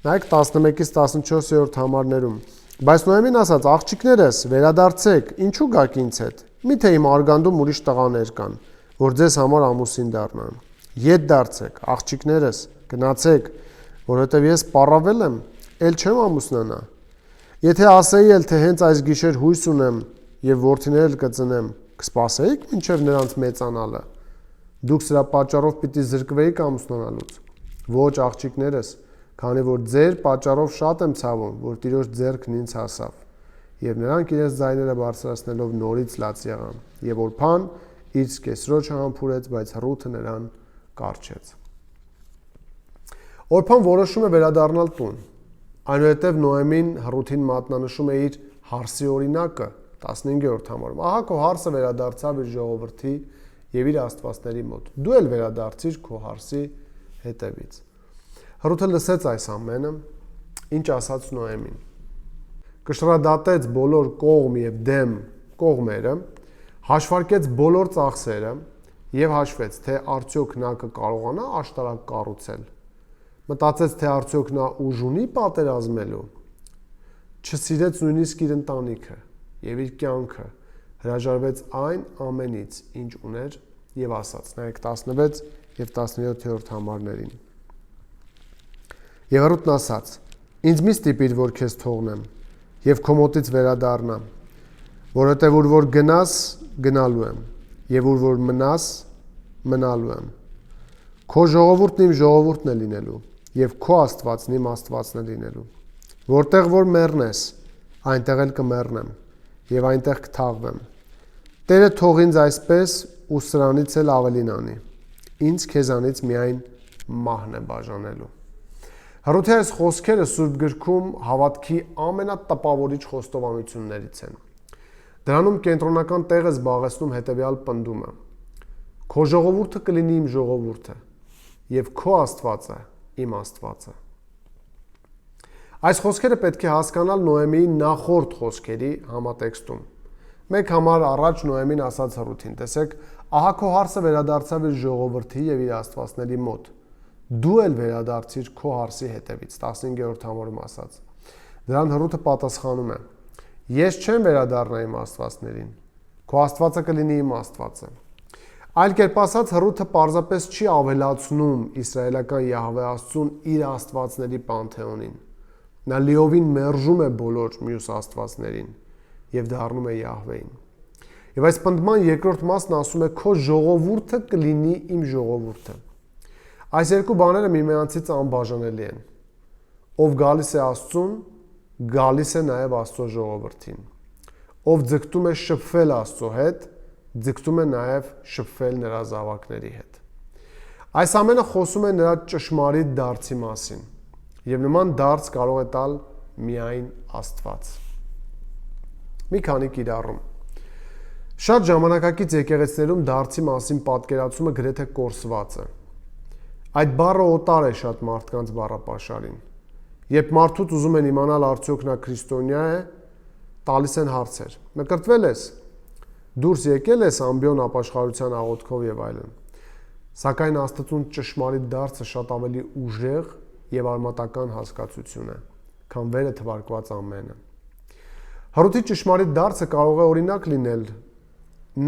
Նայեք 11-ից 14-րդ համարներում։ Բայց Նոեմին ասաց. «Աղջիկներս, վերադարձեք, ինչու գաք ինձ հետ։ Միթե իմ արգանդում ուրիշ տղաներ կան, որ ձեզ համար ամուսին դառնան։ Ետ դարձեք, աղջիկներս, գնացեք, որովհետև ես պառավել եմ, ել չեմ ամուսնանա։ Եթե ասեի էլ, թե հենց այս գիշեր հույս ունեմ եւ որդիներ կծնեմ, կսպասեիք մինչեւ նրանց մեծանալը։ Դուք սրա պատճառով պիտի զրկվեիք ամուսնանալուց։ Ոչ, աղջիկներս, քանի որ ձեր պատճառով շատ եմ ցավում, որ Տիրոջ ձեռքն ինձ հասավ։ Եվ նրանք իրենց ձայները բարձրացնելով նորից լաց եղան։ Եվ Օրփան իր կեսրոջը համբուրեց, բայց Ռութը նրան կարճեց։ Օրփան որոշում է վերադառնալ տուն։ Այնուհետև Նոեմին Ռութին մատնանշում է իր հարսի օրինակը 15-րդ համարում։ Ահա քո հարսը վերադարձավ իր ժողովրդի եւ իր աստվածների մոտ։ Դու էլ վերադարձիր քո հարսի հետևից։ Ռութը լսեց այս ամենը, ինչ ասաց Նոեմին։ Կշռադատեց բոլոր կողմ եւ դեմ կողմերը, հաշվարկեց բոլոր ծախսերը եւ հաշվեց, թե արդյոք նա կկարողանա աշտարակ կառուցել։ Մտածեց, թե արդյոք նա ուժ ունի պատերազմելու։ Չսիրեց նույնիսկ իր ընտանիքը եւ իր կյանքը, հրաժարվեց այն ամենից, ինչ ուներ եւ ասաց. նայեք 16 եւ 17-րդ համարներին։ Եվ Ռութն ասաց. «Ինձ մի ստիպիր, որ քեզ թողնեմ եւ քո մոտից վերադառնամ, որովհետեւ ուր որ գնաս, գնալու եմ, եւ ուր որ մնաս, մնալու եմ։ Քո ժողովուրդն իմ ժողովուրդն է լինելու, եւ քո Աստվածն իմ Աստվածն է լինելու։ Որտեղ որ մեռնես, այնտեղ էլ կմեռնեմ, եւ այնտեղ կթաղվեմ։ Տերը թող ինձ այսպես ու սրանից էլ ավելին անի։ Ինձ քեզանից միայն մահն է բաժանելու»։ Ռութի այս խոսքերը Սուրբ գրքում հավատքի ամենատպավորիչ խոստովանություններից են։ Դրանում կենտրոնական տեղ է զբաղեցնում հետևյալ պնդումը. «Քո ժողովուրդը կլինի իմ ժողովուրդը, եւ քո Աստվածը իմ Աստվածը»։ Այս խոսքերը պետք է հասկանալ Նոեմիի նախորդ խոսքերի համատեքստում։ Մեկ համար առաջ Նոեմին ասաց Ռութին. «Տեսեք, ահա քո հարսը վերադարձավ իր ժողովրդի եւ իր աստվածների մոտ։ Դու էլ վերադարձիր քո հարսի հետևից», 15-րդ համարում ասաց։ Դրան Ռութը պատասխանում է. «Ես չեմ վերադառնա իմ աստվածներին, քո Աստվածը կլինի իմ Աստվածը»։ Այլ կերպ ասած, Ռութը պարզապես չի ավելացնում իսրայելական Յահվե Աստծուն իր աստվածների պանթեոնին։ Նա լիովին մերժում է բոլոր մյուս աստվածներին եւ դառնում է Յահվեին։ Եվ այս պնդման երկրորդ մասն ասում է. «Քո ժողովուրդը կլինի իմ ժողովուրդը»։ Այս երկու բաները միմյանցից անբաժանելի են։ Ով գալիս է Աստծուն, գալիս է նաև Աստծո ժողովրդին։ Ով ձգտում է շփվել Աստծո հետ, ձգտում է նաև շփվել նրա զավակների հետ։ Այս ամենը խոսում է նրա ճշմարիտ դարձի մասին, եւ նման դարձ կարող է տալ միայն Աստված։ Մի քանի կիրառում։ Շատ ժամանակակից եկեղեցիներում դարձի մասին պատկերացումը գրեթե կորսված է։ Այդ բառը օտար է շատ մարդկանց բառապաշարին։ Երբ մարդուց ուզում են իմանալ արդյոք նա քրիստոնյա է, տալիս են հարցեր. Մկրտվել ես, դուրս եկել ես ամբիոն ապաշխարության աղոթքով եւ այլն։ Սակայն Աստծուն ճշմարիտ դարձը շատ ավելի ուժեղ եւ արմատական հասկացություն է, քան վերը թվարկված ամենը։ Հռութի ճշմարիտ դարձը կարող է օրինակ լինել։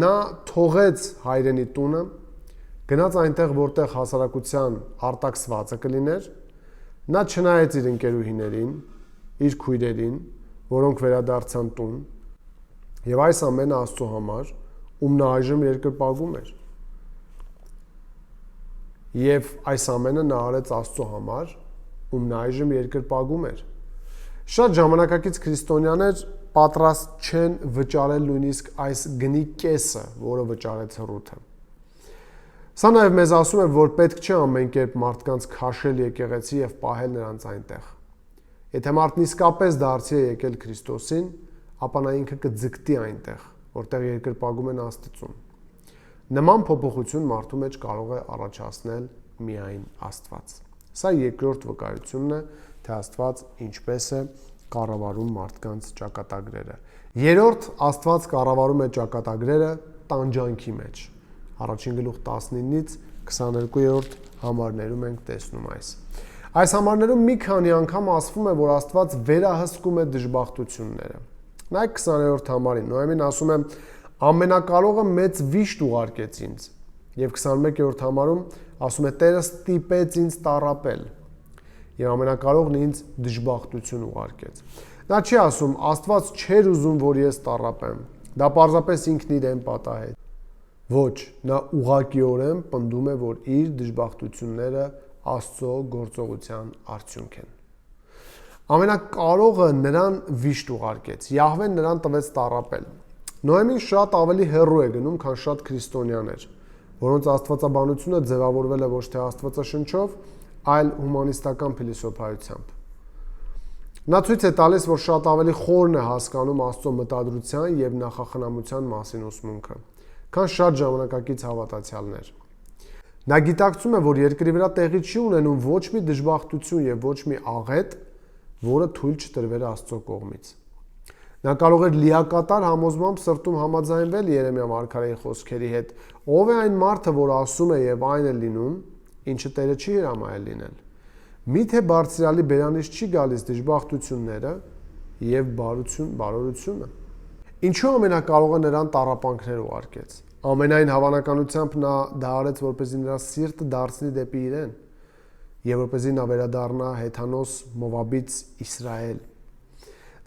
Նա թողեց հայրենի տունը, գնաց այնտեղ, որտեղ հասարակության արտաքսվածը կլիներ, նա չնայեց իր ընկերուհիներին, իր քույրերին, որոնք վերադարձան տուն, եւ այս ամենը Աստծո համար, ում նա այժմ երկրպագում էր։ Եվ այս ամենը նա արեց Աստծո համար, ում նա այժմ երկրպագում էր։ Շատ ժամանակակից քրիստոնյաներ պատրաստ չեն վճարել նույնիսկ այս գնի կեսը, որը վճարեց Ռութը։ Սա նաև մեզ ասում է, որ պետք չէ ամեն կերպ մարդկանց քաշել եկեղեցի եւ պահել նրանց այնտեղ։ Եթե մարդն իսկապես դարձի է եկել Քրիստոսին, ապա նա ինքը կձգտի այնտեղ, որտեղ երկրպագում են Աստծուն։ Նման փոփոխություն մարդու մեջ կարող է առաջացնել միայն Աստված։ Սա երկրորդ վկայությունն է, թե Աստված ինչպես է կառավարում մարդկանց ճակատագրերը։ Երրորդ, Աստված կառավարում է ճակատագրերը տանջանքի մեջ։ Առաջին գլուխ 19-ից 22-րդ համարներում ենք տեսնում այս։ Այս համարներում մի քանի անգամ ասվում է, որ Աստված վերահսկում է դժբախտությունները։ Նայեք 20-րդ համարին, Նոեմին ասում է. ամենակարողը մեծ վիշտ ուղարկեց ինձ, եւ 21-րդ համարում ասում է Տերը ստիպեց ինձ տառապել, եւ ամենակարողն ինձ դժբախտություն ուղարկեց։ Նա չի ասում Աստված չէր ուզում, որ ես տառապեմ, դա պարզապես ինքն իրեն պատահեց։ Ոչ, նա ուղղակիորեն պնդում է, որ իր դժբախտությունները Աստծո գործողության արդյունք են։ Ամենակարողը նրան վիշտ ուղարկեց, Յահվեն նրան տվեց տառապել։ Նոեմին շատ ավելի հեռու է գնում, քան շատ քրիստոնյաներ, որոնց աստվածաբանությունը ձևավորվել է ոչ թե աստվածաշնչով, այլ հումանիստական փիլիսոփայությամբ։ Նա ցույց է տալիս, որ շատ ավելի խորն է հասկանում Աստծո մտադրության եւ նախախնամության մասին ուսմունքը, քան շատ ժամանակակից հավատացյալներ։ Նա գիտակցում է, որ երկրի վրա տեղի չի ունենում ոչ մի դժբախտություն եւ ոչ մի աղետ, որը թույլ չտրվեր Աստծո կողմից։ Նա կարող էր լիակատար համոզմամբ սրտում համաձայնվել Երեմիա մարգարեի խոսքերի հետ. ով է այն մարդը, որ ասում է եւ այն է լինում, ինչը Տերը չի հրամայել լինել։ Միթե բարձրալի բերանից չի գալիս դժբախտությունները եւ բարօրությունը։ Ինչու ամենակարողը նրան տառապանքներ ուղարկեց։ Ամենայն հավանականությամբ նա դա արեց, որպեսզի նրա սիրտը դարձնի դեպի իրեն եւ որպեսզի նա վերադառնա հեթանոս Մովաբից Իսրայել։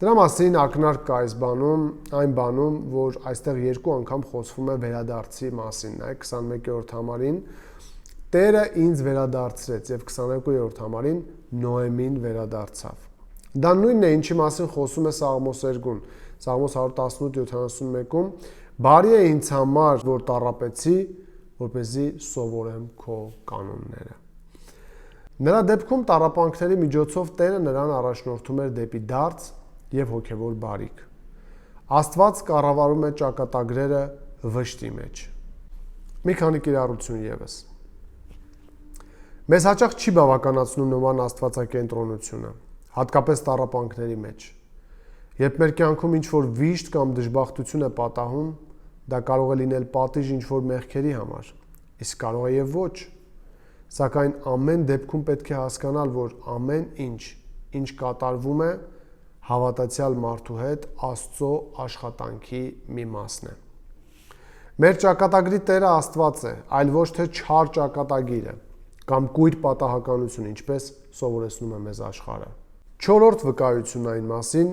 Դրա մասին ակնարկ կա այն բանում, որ այստեղ երկու անգամ խոսվում է վերադարձի մասին։ Նայեք 21-րդ համարին Տերը ինձ վերադարձրեց եւ 22-րդ համարին Նոեմին վերադարձավ։ Դա նույնն է, ինչի մասին խոսում է Սաղմոս 2-ն։ Սաղմոս 118:71-ում բարի է ինձ համար, որ տառապեցի, որպեսզի սովորեմ քո կանոնները։ Նրա դեպքում տառապանքների միջոցով Տերը նրան առաջնորդում էր դեպի դարձ եւ հոգեվոր բարիք։ Աստված կառավարում է ճակատագրերը վշտի մեջ։ Մի քանի կիրառություն եւս։ Մեզ հաճախ չի բավականացնում նման աստվածակենտրոնությունը, հատկապես տառապանքների մեջ։ Երբ մեր կյանքում ինչ-որ վիշտ կամ դժբախտություն է պատահում, դա կարող է լինել պատիժ ինչ-որ մեղքերի համար, իսկ կարող է եւ ոչ։ Սակայն ամեն դեպքում պետք է հասկանալ, որ ամեն ինչ կատարվում է, հավատացյալ մարդու հետ Աստծո աշխատանքի մի մասն է։ Մեր ճակատագրի Տերը Աստված է, այլ ոչ թե չար ճակատագիրը կամ կույր պատահականություն, ինչպես սովորեցնում է մեզ աշխարհը։ Չորրորդ վկայությունն այն մասին,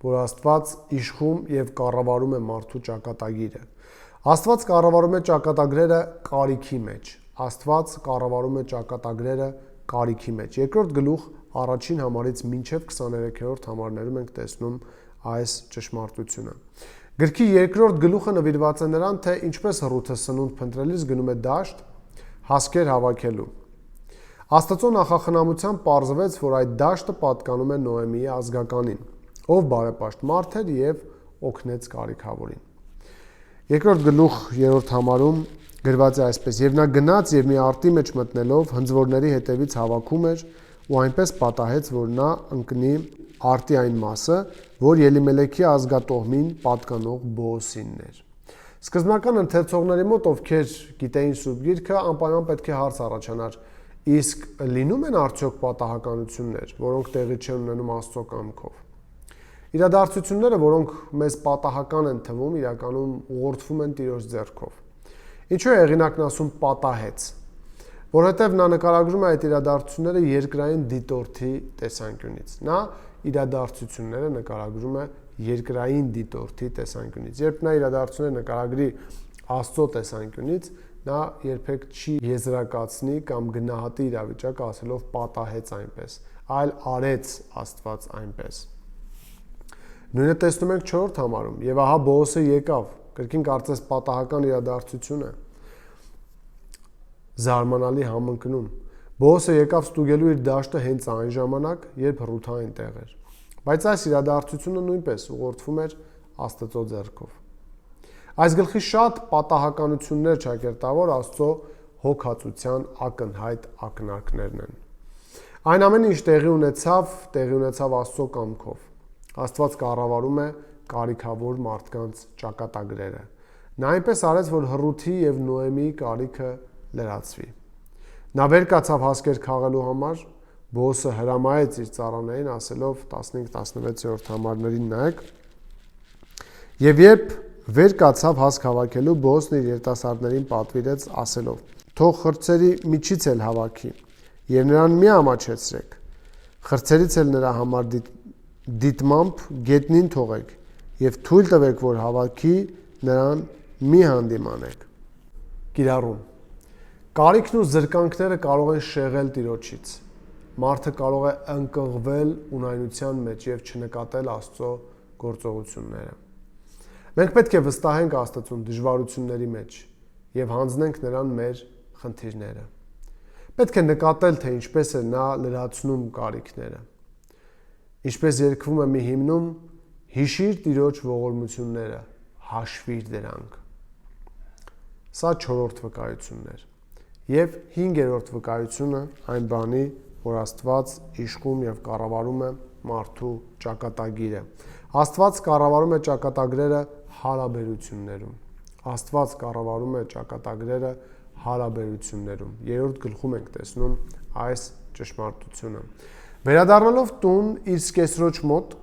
որ Աստված իշխում եւ կառավարում է մարդու ճակատագիրը։ Աստված կառավարում է ճակատագրերը կարիքի մեջ։ Աստված կառավարում է ճակատագրերը կարիքի մեջ։ Երկրորդ գլուխ առաջին համարից մինչև 23-րդ համարներում ենք տեսնում այս ճշմարտությունը։ Գրքի երկրորդ գլուխը նվիրված է նրան, թե ինչպես Ռութը սնունդ փնտրելիս գնում է դաշտ հասկեր հավաքելու։ Աստծո նախախնամությամբ պարզվեց, որ այդ դաշտը պատկանում է Նոեմիի ազգականին, ով բարեպաշտ մարդ էր եւ օգնեց կարիքավորին։ Երկրորդ գլուխ 3-րդ համարում գրված է այսպես. «Եվ նա գնաց եւ մի արտի մեջ մտնելով հնձորների հետևից հավաքում էր ու այնպես պատահեց, որ նա ընկնի արտի այն մասը, որ Ելիմելեքի ազգատոհմին պատկանող Բոոսինն էր»։ Սկզբնական ընթերցողների մոտ, ովքեր գիտեին Սուրբ Գիրքը, անպայման պետք է հարց առաջանար. իսկ լինում են արդյոք պատահականություններ, որոնք տեղի չեն ունենում Աստծո կամքով։ Իրադարձությունները, որոնք մեզ պատահական են թվում, իրականում ուղղորդվում են Տիրոջ ձեռքով։ Ինչու է հեղինակն ասում պատահեց, որովհետև նա նկարագրում է այդ իրադարձությունները երկրային դիտորդի տեսանկյունից։ Նա իրադարձությունները նկարագրում է երկրային դիտորդի տեսանկյունից։ Երբ նա իրադարձությունները նկարագրի Աստծո տեսանկյունից, նա երբեք չի եզրակացնի կամ գնահատի իրավիճակը ասելով պատահեց այնպես, այլ արեց Աստված այնպես։ Նույնը տեսնում ենք 4-րդ համարում, եւ ահա Բոոսը եկավ, կրկին կարծես պատահական իրադարձություն է, զարմանալի համընկնում։ Բոոսը եկավ ստուգելու իր դաշտը հենց այն ժամանակ, երբ Ռութը այնտեղ էր։ Բայց այս իրադարձությունը նույնպես ուղղորդվում էր Աստծո ձեռքով։ Այս գլխի շատ պատահականություններ ճակերտավոր Աստծո հոգացության ակնհայտ ակնարկներն են։ Այն ամենը, ինչ տեղի ունեցավ Աստծո կամքով։ Աստված կառավարում է կարիքավոր մարդկանց ճակատագրերը։ Նա այնպես արեց, որ Ռութի եւ Նոեմիի կարիքը լրացվի։ Նա վեր կացավ հասկեր քաղելու համար, Բոոսը հրամայեց իր ծառաներին, ասելով 15-16-րդ համարներին նայեք։ Եվ երբ վեր կացավ հասք հավաքելու, Բոոսն իր երիտասարդներին պատվիրեց, ասելով. «Թող խրձերի միջից էլ հավաքի, եւ նրան մի ամաչեցրեք, խրձերից էլ նրա համար դիտմամբ գետնին թողեք, եւ թույլ տվեք, որ հավաքի, նրան մի հանդիմանեք»։ Կիրառում. կարիքն ու զրկանքները կարող են շեղել Տիրոջից։ Մարդը կարող է ընկղվել ունայնության մեջ եւ չնկատել Աստծո գործողությունները։ Մենք պետք է վստահենք Աստծուն դժվարությունների մեջ եւ հանձնենք նրան մեր խնդիրները։ Պետք է նկատել, թե ինչպես է նա լրացնում կարիքները։ Ինչպես երգվում է մի հիմնում, հիշիր Տիրոջ ողորմությունները, հաշվիր դրանք։ Սա 4-րդ վկայությունն էր։ Եվ 5-րդ վկայությունը այն բանի, որ Աստված իշխում եւ կառավարում է մարդու ճակատագիրը։ Աստված կառավարում է ճակատագրերը հարաբերություններում։ Աստված կառավարում է ճակատագրերը հարաբերություններում։ 3-րդ գլխում ենք տեսնում այս ճշմարտությունը։ Վերադառնալով տուն իր սկեսրոջ մոտ,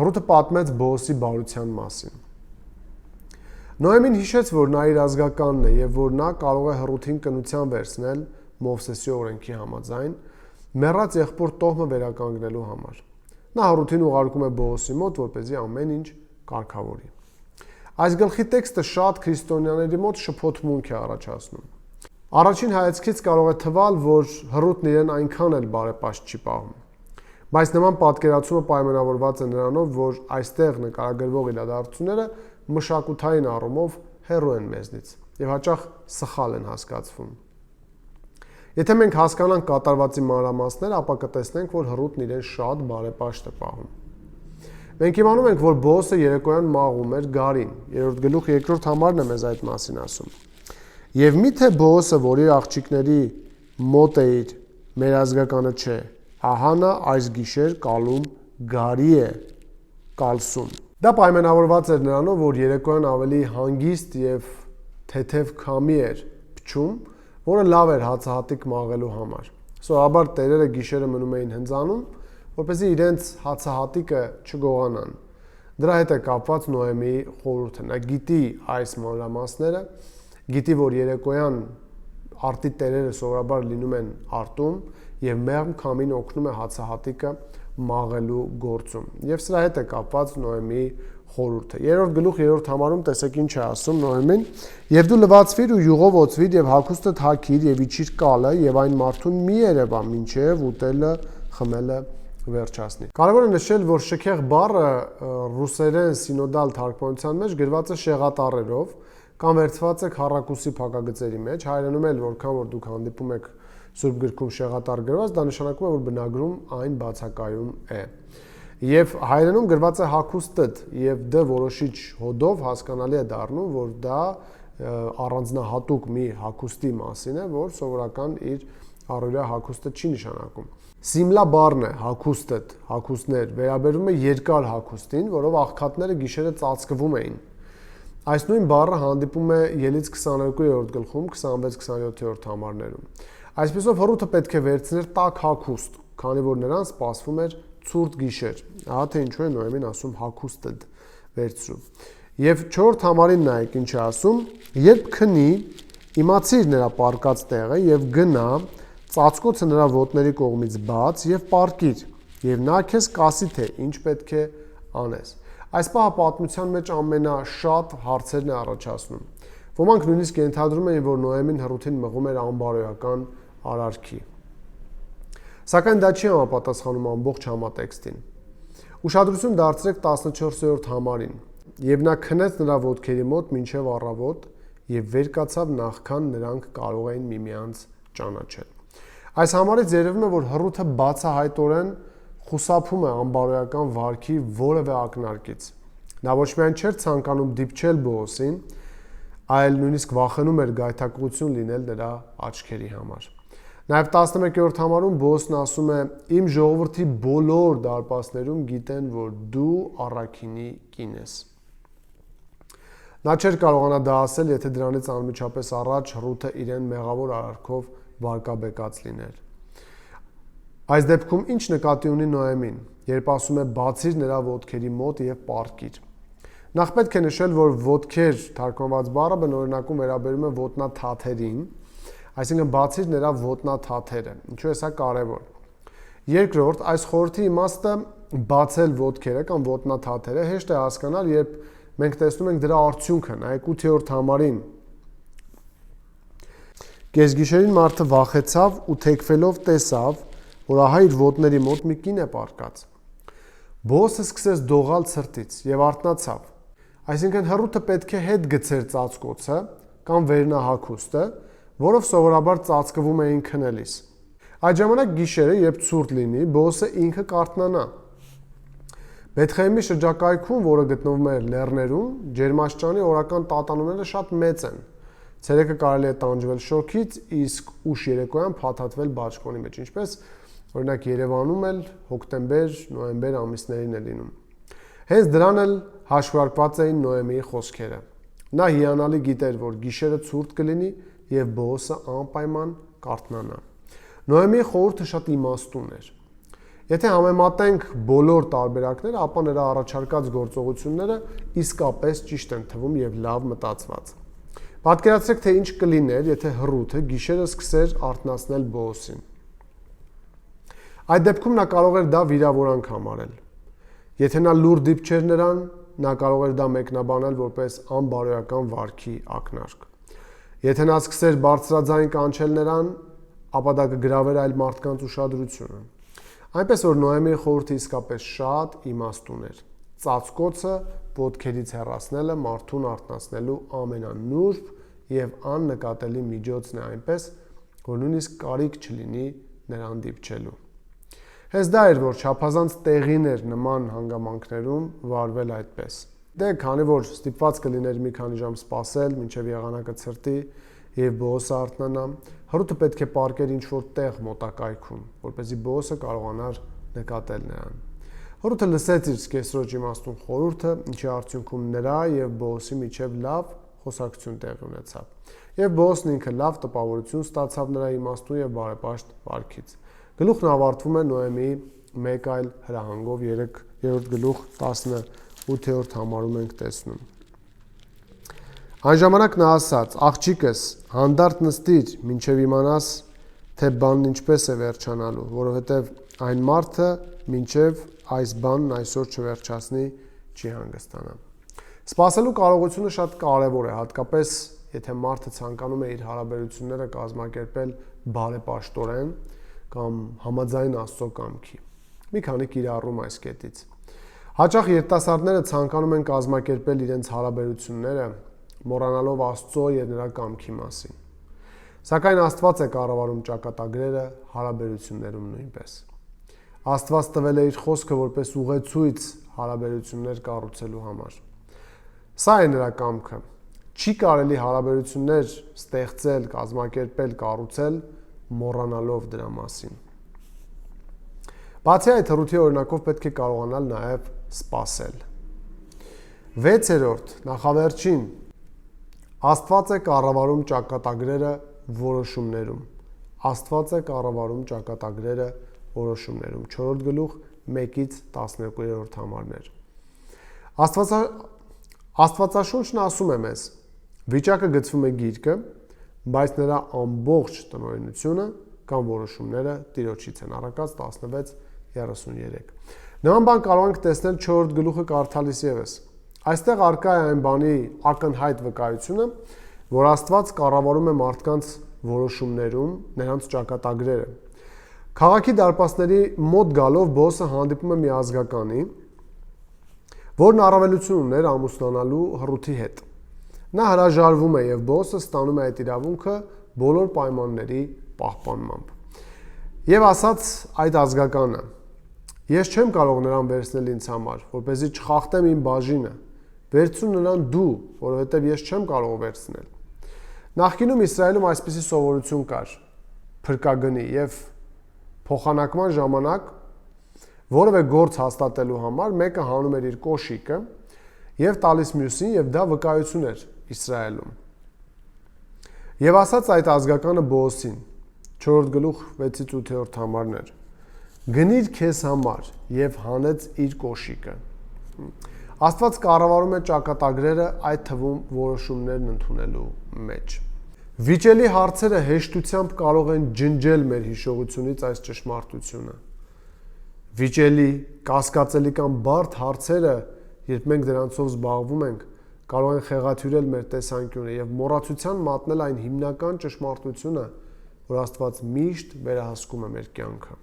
Ռութը պատմեց Բոոսի բարության մասին։ Նոեմին հիշեց, որ նա իր ազգականն է եւ որ նա կարող է Ռութին կնության վերցնել Մովսեսի օրենքի համաձայն, մեռած եղբոր տոհմը վերականգնելու համար։ Նա Ռութին ուղարկում է Բոոսի մոտ, որպեսզի ամեն ինչ կարգավորի։ Այս գլխի տեքստը շատ քրիստոնյաների մոտ շփոթմունք է առաջացնում։ Առաջին հայացքից կարող է թվալ, որ Ռութն իրեն այնքան էլ բարեպաշտ չի պահում։ Բայց նման պատկերացումը պայմանավորված է նրանով, որ այստեղ նկարագրվող իրադարձությունները մշակութային առումով հեռու են մեզնից եւ հաճախ սխալ են հասկացվում։ Եթե մենք հասկանանք կատարվածի մանրամասները, ապա կտեսնենք, որ Ռութն իրեն շատ բարեպաշտ է պահում։ Մենք իմանում ենք, որ Բոոսը երեկոյան մաղում էր գարին։ 3-րդ գլուխ 2-րդ համարն է մեզ այդ մասին ասում։ Եվ միթե Բոոսը, որ իր աղջիկների մոտ է իր, մեր ազգականը չէ, ահա նա այս գիշեր կալում գարի է կալսում։ Դա պայմանավորված էր նրանով, որ երեկոյան ավելի հանգիստ եւ թեթև քամի էր փչում, որը լավ էր հացահատիկ մաղելու համար։ Սովորաբար տերերը գիշերը մնում էին հնձանում, որպեսզի իրենց հացահատիկը չգողանան։ Դրա հետ է կապված Նոեմիի խորհուրդը։ Նա գիտի այս մանրամասները, գիտի, որ երեկոյան արտի տերերը սովորաբար լինում են արտում եւ մեղմ քամին օգնում է հացահատիկը մաղելու գործում։ Եվ սրա հետ է կապված Նոեմիի խորհուրդը։ 3-րդ գլուխ 3-րդ համարում տեսեք ինչ է ասում Նոեմին. «Եվ դու լվացվիր ու յուղով օծվիր եւ հագուստդ հագիր եւ իջիր կալը եւ այն մարդուն մի երևա մինչեւ ուտելը խմելը վերջացնի»։ Կարևոր է նշել, որ շքեղ բառը ռուսերեն սինոդալ թարգմանության մեջ գրված է շեղատառերով կամ վերցված է քառակուսի փակագծերի մեջ, հայերենում էլ որքան որ դուք հանդիպում եք Սուրբ գրքում շեղատառ գրված, դա նշանակում է, որ բնագրում այն բացակայում է։ Եվ հայերենում գրված է հագուստդ եւ դ որոշիչ հոդով հասկանալի է դառնում, որ դա առանձնահատուկ մի հագուստի մասին է, որ սովորական իր առօրյա հագուստը չի նշանակում։ Սիմլա բառն է հագուստդ, հագուստներ, վերաբերում է երկար հագուստին, որով աղքատները գիշերը ծածկվում էին։ Այս նույն բառը հանդիպում է Ելից 22-րդ գլխում 26-27-րդ համարներում։ Այսպեսով Ռութը պետք է վերցներ տաք հագուստ, քանի որ նրան սպասվում էր ցուրտ գիշեր։ Ահա թե ինչու է Նոեմին ասում հագուստդ վերցրու։ Եվ 4-րդ համարին նայեք ինչ է ասում. «Երբ քնի, իմացիր նրա պարկած տեղը եւ գնա, ծածկոցը նրա ոտների կողմից բաց եւ պարկիր, եւ նա քեզ կասի թե ինչ պետք է անես»։ Այս պահը պատմության մեջ ամենաշատ հարցերն է առաջացնում, Ոմանք նույնիսկ ենթադրում էին, որ Նոեմին Հռութին մղում էր անբարոյական արարքի։ Սակայն դա չի համապատասխանում ամբողջ համատեքստին։ Ուշադրություն դարձրեք 14-րդ համարին, եւ նա քնեց նրա ոտքերի մոտ մինչև առավոտ եւ վեր կացավ նախքան նրանք կարող էին միմյանց ճանաչել։ Այս համարից երևում է, որ Հռութը բացահայտորեն խուսափում է անբարոյական վարքի որևէ ակնարկից։ Նա ոչ միայն չէր ցանկանում դիպչել Բոոսին, այլ նույնիսկ վախենում էր գայթակղություն լինել նրա աչքերի համար։ Նաև 11-րդ համարում Բոոսն ասում է. «Իմ ժողովրդի բոլոր դարպասներում գիտեն, որ դու առաքինի կին ես»։ Նա չէր կարողանա դա ասել, եթե դրանից անմիջապես առաջ Հռութը իրեն մեղավոր արարքով վարկաբեկած լիներ։ Այս դեպքում ինչ նկատի ունի Նոեմին, երբ ասում է բացիր նրա ոտքերի մոտ եւ պառկիր։ Նախ պետք է նշել, որ ոտքեր թարգմանված բառը բնօրինակում վերաբերում է ոտնաթաթերին, այսինքն բացիր նրա ոտնաթաթերը։ Ինչու է սա կարևոր։ Երկրորդ, այս խորհրդի իմաստը բացել ոտքերը կամ ոտնաթաթերը հեշտ է հասկանալ, երբ մենք տեսնում ենք դրա արդյունքը։ Նայեք 8-րդ համարին։ Կեսգիշերին մարդը վախեցավ ու թեքվելով տեսավ, որ ահա իր ոտների մոտ մի կին է պառկած։ Բոոսը սկսեց դողալ ցրտից եւ արթնացավ։ Այսինքն Հռութը պետք է հետ գցեր ծածկոցը կամ վերնահագուստը, որով սովորաբար ծածկվում էին քնելիս։ Այդ ժամանակ գիշերը, երբ ցուրտ լինի, Բոոսը ինքը կարթնանա։ Բեթխեհեմի շրջակայքում, որը գտնվում էր լեռներում, ջերմաստիճանի օրական տատանումները շատ մեծ են։ Ցերեկը կարելի է տանջվել շոգից, իսկ ուշ երեկոյան փաթաթվել բաճկոնի մեջ, ինչպես օրինակ Երևանում էլ հոկտեմբեր, նոյեմբեր ամիսներին է լինում։ Հենց դրան էլ հաշվարկված էին Նոեմիի խոսքերը։ Նա հիանալի գիտեր, որ գիշերը ցուրտ կլինի եւ Բոոսը անպայման կարթնանա։ Նոեմիի խորհուրդը շատ իմաստուն էր։ Եթե համեմատենք բոլոր տարբերակները, ապա նրա առաջարկած գործողությունները իսկապես ճիշտ են թվում եւ լավ մտածված։ Պատկերացրեք, թե ինչ կլիներ, եթե Հռութը գիշերը սկսեր արթնացնել Բոոսին։ Այդ դեպքում նա կարող էր դա վիրավորանք համարել։ Եթե նա լուր դիպչեր նրան, նա կարող էր դա մեկնաբանել որպես անբարոյական վարքի ակնարկ։ Եթե նա սկսեր բարձրաձայն կանչել նրան, ապա դա կգրավեր այլ մարդկանց ուշադրությունը։ Այնպես որ Նոեմիի խորհուրդը իսկապես շատ իմաստուն էր։ Ծածկոցը ոտքերից հեռացնելը մարդուն արթնացնելու ամենանուրբ եւ աննկատելի միջոցն է, այնպես որ նույնիսկ կարիք չլինի նրան դիպչելու։ Հենց դա էր, որ չափազանց տեղին էր նման հանգամանքներում վարվել այդպես։ Դե քանի որ ստիպված կլիներ մի քանի ժամ սպասել, մինչև եղանակը ցրտի եւ Բոոսը արթնանա, Հռութը պետք է պառկեր ինչ-որ տեղ մոտակայքում, որպեսզի Բոոսը կարողանար նկատել նրան։ Հռութը լսեց իր կեսրոջ իմաստուն խորհուրդը, ինչի արդյունքում նրա եւ Բոոսի միջև լավ խոսակցություն տեղի ունեցավ։ Եվ Բոոսն ինքը լավ տպավորություն ստացավ նրա իմաստուն եւ բարեպաշտ վարքից։ Գլուխն ավարտվում է Նոեմիի մեկ այլ հրահանգով 3-րդ գլուխ 18-րդ համարում ենք տեսնում։ Այն ժամանակ նա ասաց. «Աղջիկս, հանդարտ նստիր, մինչև իմանաս, թե բանն ինչպես է վերջանալու, որովհետև այն մարդը, մինչև այս բանն այսօր չվերջացնի, չի հանգստանա»։ Սպասելու կարողությունը շատ կարևոր է, հատկապես եթե մարդը ցանկանում է իր հարաբերությունները կազմակերպել բարեպաշտորեն կամ համաձայն Աստծո կամքի։ Մի քանի կիրառում այս կետից։ Հաճախ երիտասարդները ցանկանում են կազմակերպել իրենց հարաբերությունները, մոռանալով Աստծո եւ նրա կամքի մասին։ Սակայն Աստված է կառավարում ճակատագրերը հարաբերություններում նույնպես։ Աստված տվել է իր խոսքը որպես ուղեցույց հարաբերություններ կառուցելու համար։ Սա է նրա կամքը։ Չի կարելի հարաբերություններ ստեղծել, կազմակերպել, կառուցել, մոռանալով դրա մասին։ Բացի այդ, Հռութի օրինակով պետք է կարողանալ նաև սպասել։ 6-րդ, նախավերջին, Աստված է կառավարում ճակատագրերը որոշումներում։ Աստված է կառավարում ճակատագրերը որոշումներում։ 4-րդ գլուխ 1-ից 12-րդ համարներ։ Աստվածաշունչն ասում է մեզ. վիճակը գծվում է գիրկը, բայց նրա ամբողջ տնօրինությունը կամ որոշումները Տիրոջից են։ Առակաց 16:33։ Նման բան կարող ենք տեսնել 4-րդ գլուխը կարդալիս ևս։ Այստեղ արկա է այն բանի ակնհայտ վկայությունը, որ Աստված կառավարում է մարդկանց որոշումներում նրանց ճակատագրերը։ Քաղաքի դարպասների մոտ գալով բոսը հանդիպում է մի ազգականի, որն առավելություն ուներ ամուսնանալու Հռութի հետ։ Նա հրաժարվում է եւ բոսը ստանում է այդ իրավունքը բոլոր պայմանների պահպանմամբ։ Եվ ասաց այդ ազգականը. ես չեմ կարող նրան վերցնել ինձ համար, որպեսզի չխախտեմ իմ բաժինը, վերցրու նրան դու, որովհետև ես չեմ կարող վերցնել։ Նախկինում Իսրայելում այսպիսի սովորություն կար փրկագնի եւ փոխանակման ժամանակ որևէ գործ հաստատելու համար մեկը հանում էր իր կոշիկը եւ տալիս մյուսին եւ դա վկայություն էր Իսրայելում։ Եվ ասաց այդ ազգականը Բոոսին 4 գլուխ 6-ից 8-րդ համարներ. Գնիր քեզ համար եւ հանեց իր կոշիկը։ Աստված կառավարում է ճակատագրերը այդ թվում որոշումներն ընդունելու մեջ։ Վիճելի հարցերը հեշտությամբ կարող են ջնջել մեր հիշողությունից այս ճշմարտությունը։ Վիճելի, կասկածելի կամ բարդ հարցերը, երբ մենք դրանցով զբաղվում ենք, կարող են խեղաթյուրել մեր տեսանկյունը եւ մոռացության մատնել այն հիմնական ճշմարտությունը, որ Աստված միշտ վերահսկում է մեր կյանքը։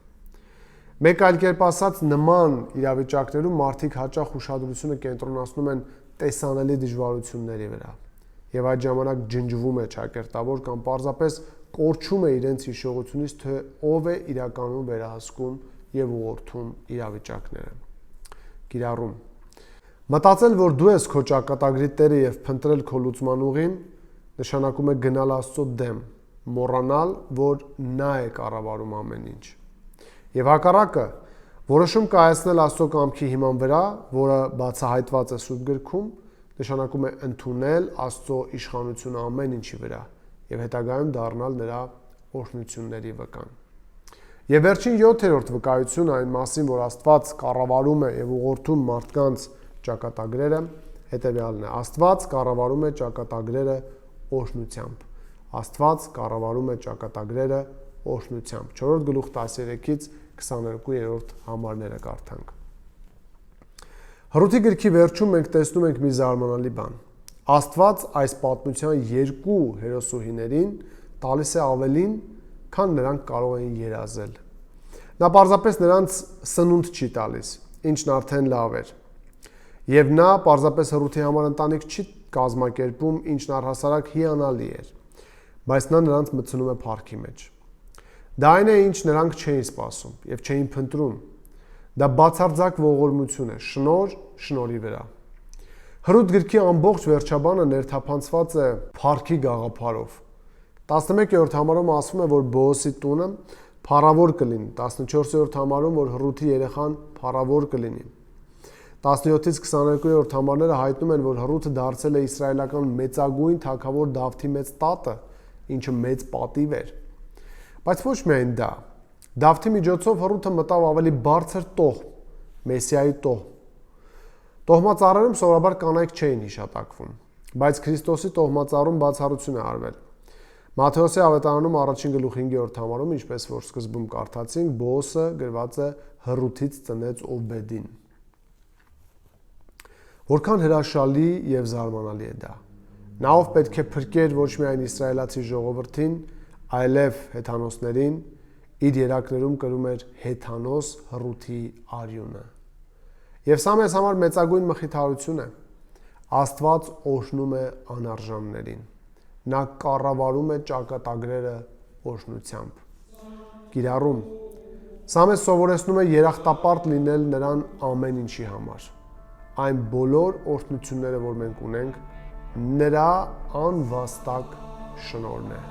Մեկ այլ կերպ ասած, նման իրավիճակներում մարդիկ հաճախ ուշադրությունը կենտրոնացնում են տեսանելի դժվարությունների վրա եւ այդ ժամանակ ջնջվում է ճակերտավոր կամ պարզապես կորչում է իրենց հիշողությունից, թե ով է իրականում վերահսկում եւ ուղղորդում իրավիճակները։ Կիրառում. Մտածել, որ դու ես քո ճակատագրի տերը եւ փնտրել քո լուծման ուղին, նշանակում է գնալ Աստծո դեմ, մոռանալ, որ նա է կառավարում ամեն ինչ։ Եվ հակառակը, որոշում կայացնել Աստծո կամքի հիման վրա, որը բացահայտված է Սուրբ գրքում, նշանակում է ընդունել Աստծո իշխանությունը ամեն ինչի վրա եւ հետագայում դառնալ նրա օրհնությունների վկան։ Եվ վերջին 7-րդ վկայությունը այն մասին, որ Աստված կառավարում է եւ ուղղորդում մարդկանց ճակատագրերը, հետեւյալն է. Աստված կառավարում է ճակատագրերը օրհնությամբ։ Աստված կառավարում է ճակատագրերը օրհնությամբ։ 4 գլուխ 13-ից 22-րդ համարները կարդանք։ Հռութի գրքի վերջում մենք տեսնում ենք մի զարմանալի բան։ Աստված այս պատմության երկու հերոսուհիներին տալիս է ավելին, քան նրանք կարող էին երազել։ Նա պարզապես նրանց սնունդ չի տալիս, ինչն արդեն լավ էր։ Եվ նա պարզապես Հռութի համար ընտանիք չի կազմակերպում, ինչն առհասարակ հիանալի էր, բայց նա նրանց մտցնում է փառքի մեջ։ Դա այն է, ինչ նրանք չէին սպասում եւ չէին փնտրում։ Դա բացարձակ ողորմություն է, շնորհ շնորհի վրա։ Հռութ գրքի ամբողջ վերջաբանը ներթափանցված է փառքի գաղափարով։ 11-րդ համարում ասվում է, որ Բոոսի տունը փառավոր կլինի, 14-րդ համարում, որ Հռութի երեխան փառավոր կլինի։ 17-ից 22-րդ համարները հայտնում են, որ Հռութը դարձել է իսրայելական մեծագույն թագավոր Դավթի մեծ տատը, ինչը մեծ պատիվ էր։ Բայց ոչ միայն դա։ Դավթի միջոցով Հռութը մտավ ավելի բարձր տոհմ, Մեսիայի տոհմ։ Տոհմածառերում սովորաբար կանայք չէին հիշատակվում, բայց Քրիստոսի տոհմածառում բացառություն է արվել։ Մատթեոսի ավետարանում առաջին գլուխ 5-րդ համարում, ինչպես որ սկզբում կարդացինք, Բոոսը գրված է Հռութից ծնեց Օբեդին։ Որքան հրաշալի եւ զարմանալի է դա։ Նա ով պետք է փրկեր ոչ միայն իսրայելացի ժողովրդին, այլև հեթանոսներին, իր երակներում կրում էր հեթանոս Հռութի արյունը։ Եվ սա մեզ համար մեծագույն մխիթարություն է։ Աստված օրհնում է անարժաններին։ Նա կառավարում է ճակատագրերը օրհնությամբ։ Կիրառում. Սա մեզ սովորեցնում է երախտապարտ լինել նրան ամեն ինչի համար։ Այն բոլոր օրհնությունները, որ մենք ունենք, նրա անվաստակ շնորհն է։